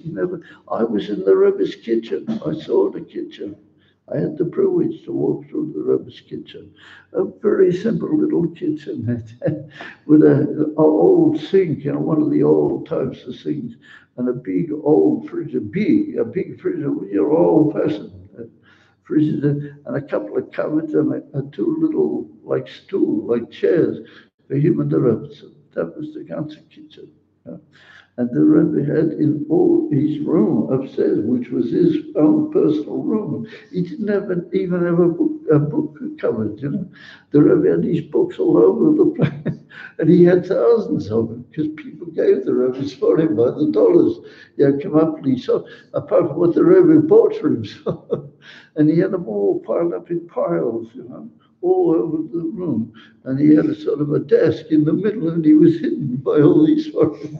I was in the Rebbe's kitchen. I saw the kitchen. I had the privilege to walk through the Rebbe's kitchen. A very simple little kitchen with an old sink, one of the old types of sinks, and a big old fridge, a big fridge, old-fashioned fridges, and a couple of cupboards and two little chairs for him and the Rebbe. So that was the ganze kitchen. And the Rebbe had in all his room upstairs, which was his own personal room. He didn't even have a book cupboard, The Rebbe had these books all over the place, and he had thousands of them because people gave the Rebbe for him by the dollars. Come up and he saw, apart from what the Rebbe bought for himself. And he had them all piled up in piles, all over the room. And he had a sort of a desk in the middle, and he was hidden by all these photos.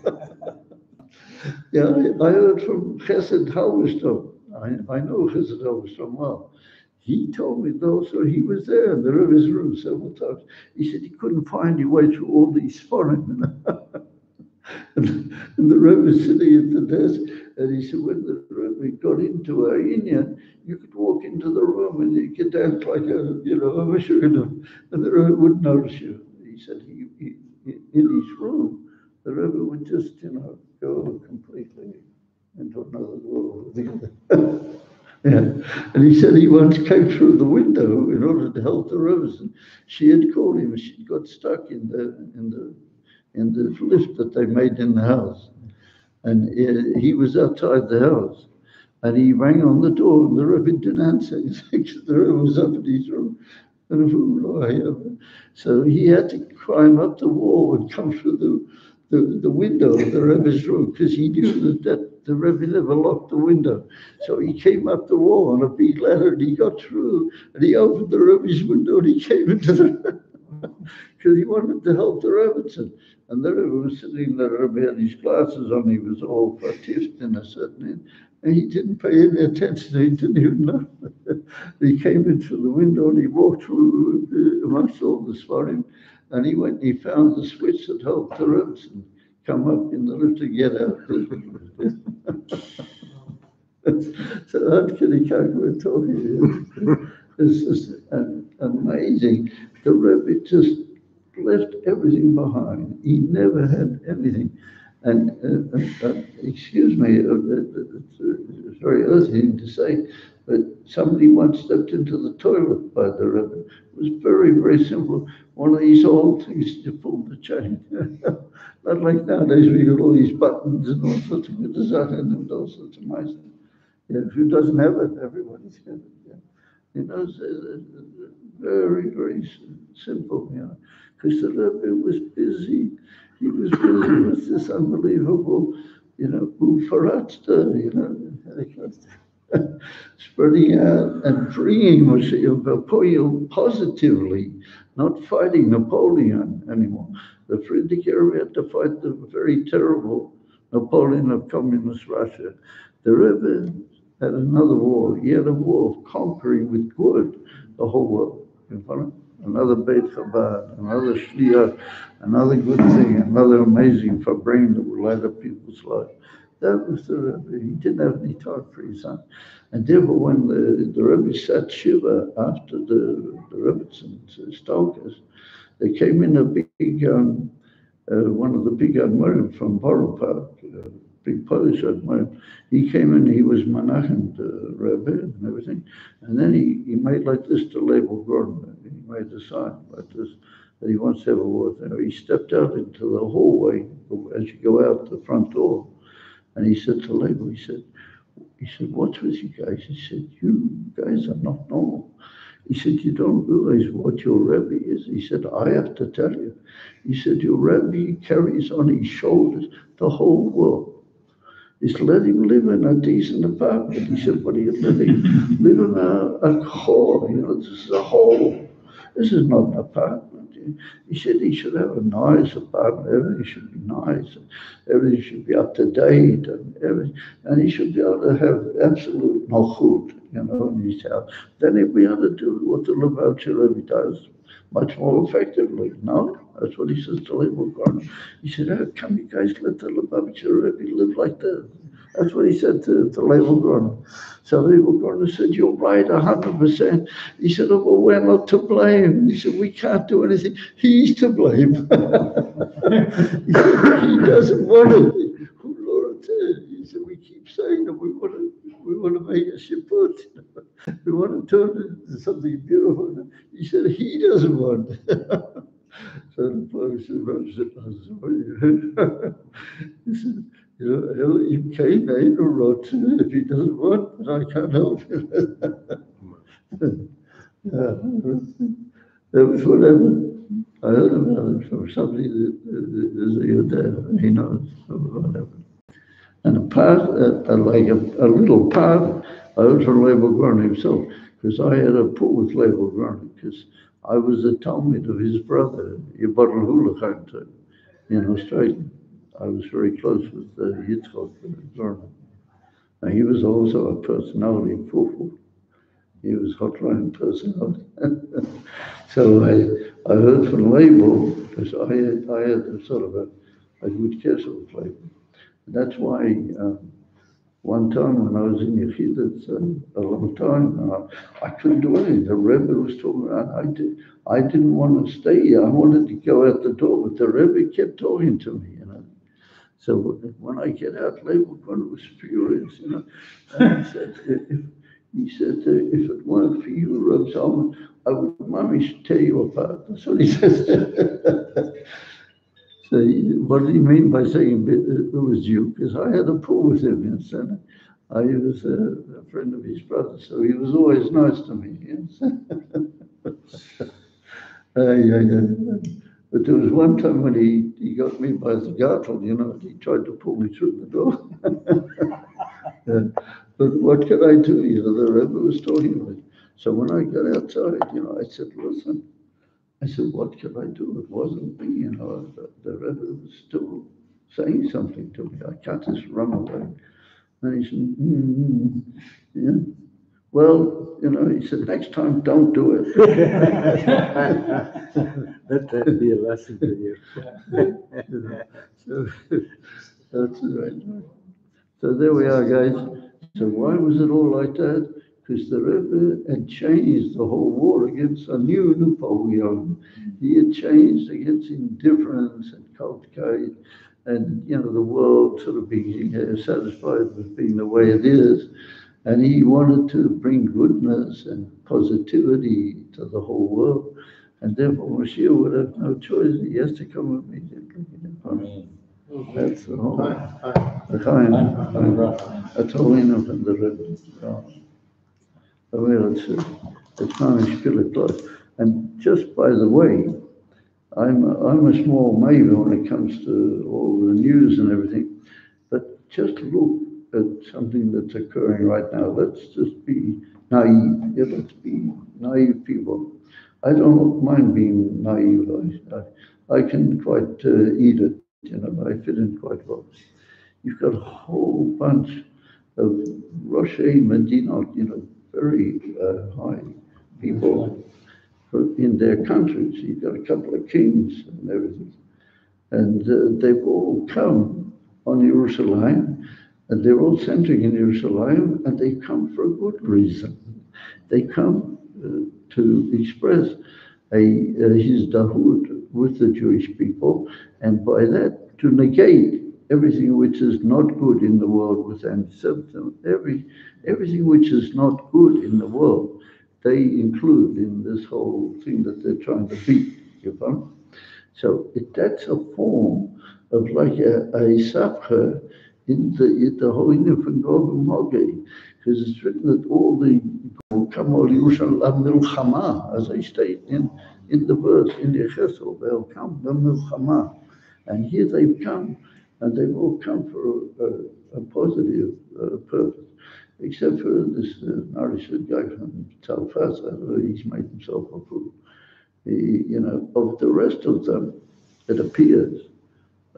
I heard from Chesed Halberstam. I know Chesed Halberstam well. He told me so he was there in the Rebbe's room several times. He said he couldn't find his way through all these foreign. And the Rebbe was sitting at the desk, and he said when the Rebbe got into a Indian, you could walk into the room and you could dance like a Meshuggah, and the Rebbe wouldn't notice you. He said he in his room, the Rebbe would just, go completely into another world. And he said he once came through the window in order to help the Rebbe. And she had called him, and she got stuck in the lift that they made in the house. And he was outside the house. And he rang on the door, and the Rebbe didn't answer. The Rebbe was up in his room. So he had to climb up the wall and come through the window of the Rebbe's room, because he knew that the Rebbe never locked the window. So he came up the wall on a big ladder, and he got through, and he opened the Rebbe's window, and he came into the because he wanted to help the Rebbe. And the Rebbe was sitting there, the Rebbe had his glasses on, he was all fatifed in a certain end, and he didn't pay any attention, he didn't even know. He came in through the window, and he walked through amongst all the Svarim, and he went and he found the switch that helped the Rebbe come up in the lift to get out. So how can he come and talk here? It's just amazing. The Rebbe just left everything behind. He never had anything. And excuse me, it's a very earthy thing to say, but somebody once stepped into the toilet by the Rebbe. It was very, very simple. One of these old things to pull the chain. Not like nowadays we got all these buttons and all sorts of good design and all sorts of nice things. Yeah, who doesn't have it? Everybody's got it. Yeah. You know, it's very, very simple, you know, because the Rebbe was busy. He was busy with this unbelievable, you know, ufaratsta, you know, spreading out and bringing Napoleon positively, not fighting Napoleon anymore. The Friedrich Rebbe had to fight the very terrible Napoleon of communist Russia. The Rebbe had another war. He had a war of conquering with good the whole world. You follow? Another Beit Chabad, another Shiur, another good thing, another amazing Fabring that will light up people's lives. That was the Rebbe. He didn't have any time for his son. And therefore, when the Rebbe sat Shiva after the Rebbetzins, Stalkers, they came in a big, one of the big Admirim from Borough Park, big Polish Admirim. He came in, he was Menachem, the Rebbe and everything. And then he made like this to label Gordon. He made a sign like this that he wants to have a war there. He stepped out into the hallway as you go out the front door. And he said to label, he said, what's with you guys? He said, you guys are not normal. He said, you don't realize what your Rebbe is. He said, I have to tell you. He said, your Rebbe carries on his shoulders the whole world. He's let him live in a decent apartment. He said, what are you living? Live in a hall. You know, this is a hole. This is not an apartment. He said he should have a nice apartment. Everything should be nice. Everything should be up to date and everything. And he should be able to have absolute malchut, you know, in his house. Then he'll be able to do what the Lubavitcher Rebbe does much more effectively. No? That's what he says to Leibel Garner. He said, how come you guys let the Lubavitcher Rebbe live like that? That's what he said to Leibel Garner. So Leibel Garner said, you're right, 100%. He said, oh, well, we're not to blame. He said, we can't do anything. He's to blame. He said, he doesn't want it. Who Lord said? He said, we keep saying that we want to make a shipput. We want to turn it into something beautiful. He said, he doesn't want it. So the Polish said, I'm sorry. He said, you know, you came in or wrote if he doesn't want, then I can't help it. That was whatever. I heard about it from somebody that is a Yodeh, he knows whatever. And a part, like a little part, I heard from Leibel Garner himself, because I had a pull with Leibel Garner, because I was the Talmud of his brother, Yibbar Hulachant, in Australia. I was very close with Yitzchak Garner. And he was also a personality, full. He was hotline personality. So I heard from Leibel, because I had a sort of a good case with Leibel. That's why one time when I was in Yechidot a long time, I couldn't do anything. The Rebbe was talking about, I didn't want to stay here. I wanted to go out the door, but the Rebbe kept talking to me, you know. So when I get out, Leibel was furious, you know. And he said, if it weren't for you, Reb Zalman, I would mommy tear you apart. That's what he said. So what did he mean by saying it was you? Because I had a pool with him, yes, and I was a friend of his brother, so he was always nice to me. Yes. But there was one time when he got me by the gartel, you know, he tried to pull me through the door. But what could I do? You know, the Rebbe was talking with me. So when I got outside, you know, I said, listen, I said, what could I do? It wasn't me, you know. The Rebbe was still saying something to me. I can't just run away. And he said, yeah. Well, you know, he said, next time, don't do it. That'd be a lesson for you. So that's right. So there we are, guys. So why was it all like that? because the Rebbe had changed the whole war against a new Napoleon. He had changed against indifference and cultivate, and the world sort of being satisfied with being the way it is. And he wanted to bring goodness and positivity to the whole world. And therefore, Shiur would have no choice. He has to come immediately. That's the whole. That's all enough in the Rebbe. It's managed life. And just by the way, I'm a small maybe when it comes to all the news and everything, but just look at something that's occurring right now. Let's just be naive. Yeah, let's be naive people. I don't mind being naive. I can quite eat it. I fit in quite well. You've got a whole bunch of Roshei Medinot, very high people in their countries. You've got a couple of kings and everything. And they've all come on Jerusalem, and they're all centering in Jerusalem, and they come for a good reason. They come to express his dahut with the Jewish people, and by that to negate everything which is not good in the world with anti-Semitism. Everything which is not good in the world, they include in this whole thing that they're trying to beat. So that's a form of like a sapcha in the whole Inyan Gog and Magog, because it's written that all the come all Yerushalayim milchama, as I state in the verse in the Chesed, they'll come the milchama, and here they've come, and they've all come for a positive purpose, except for this Narish guy from Tsfat. He's made himself a fool. Of the rest of them, it appears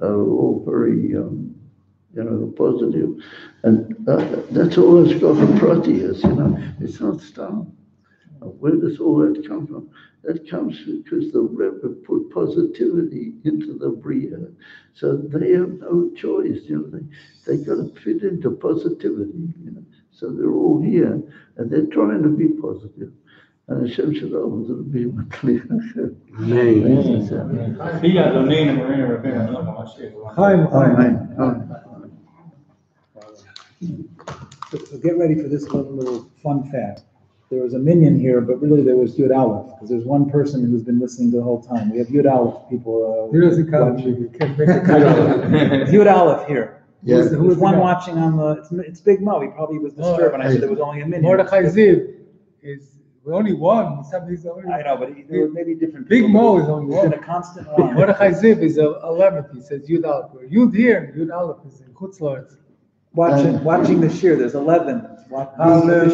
all very positive, and that's all Hashgacha Prati is. It's not Stam. Where does all that come from? That comes because the Rebbe put positivity into the Bria, so they have no choice. They got to fit into positivity. So they're all here, and they're trying to be positive. And Hashem Shalom will be clear. So get ready for this little fun fact. There was a minion here, but really there was Yud Aleph, because there's one person who's been listening the whole time. We have Yud Aleph people. Yud Aleph here. Yeah. Who was one watching on it's Big Mo. He probably was disturbed when I said there was only a minion. Mordechai Ziv is only one. I know, but there were maybe different Big people. Mo is only There's one. been a constant one. Mordechai Ziv is 11th. He says Yud Aleph. Yud here, Yud Aleph is in Chutz La'aretz. Watching the Shiur, there's 11. Hallelujah,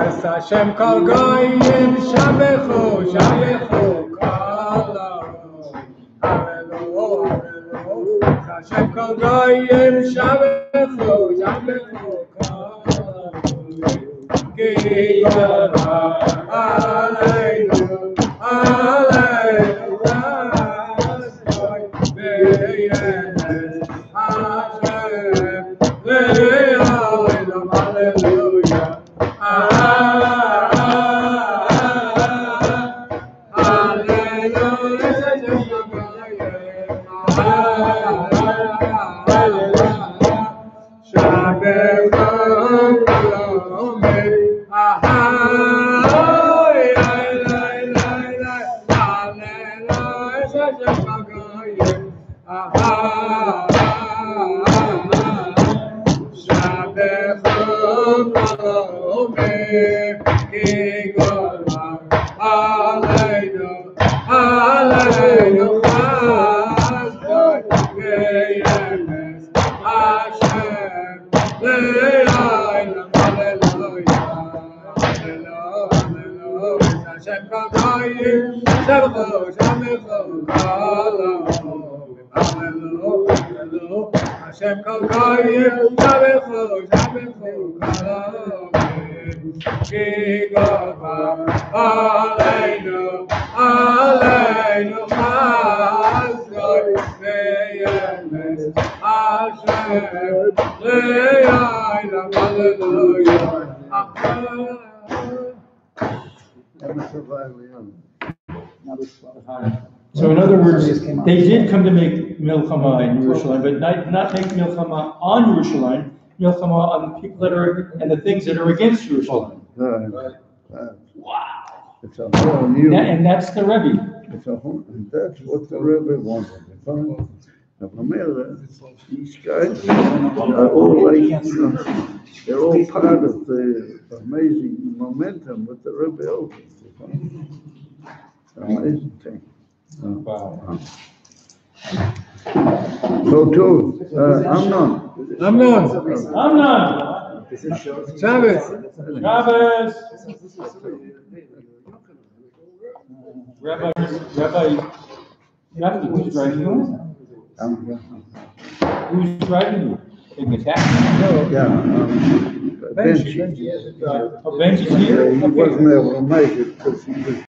es Hashem kol goyim shabechu, shabechu kol hallelujah, es Hashem kol goyim shabechu, shabechu kol ki gora aleinu, aleinu beyenes Hashem le'olam, hallelujah, Hashem kol goyim shabechu, shabechu ki gova aleinu, aleinu chazor beyemes Hashem le'olam, hallelujah, So in other words, they did come to make milchama in Jerusalem, but not make milchama on Jerusalem, milchama on the people that are, and the things that are against Jerusalem. Wow. It's a whole new, And that's the Rebbe. it's a whole, that's what the Rebbe wanted. These guys are all like, they're all part of the amazing momentum with the Rebbe opens. Amazing thing. Wow. So too, Amnon. Amnon! Shabbos. Shabbos! Rabbi Gafne, who's driving you? Who's driving you? Taking a taxi? Yeah, Benji. Oh, Benji's here? He wasn't able to make it because he was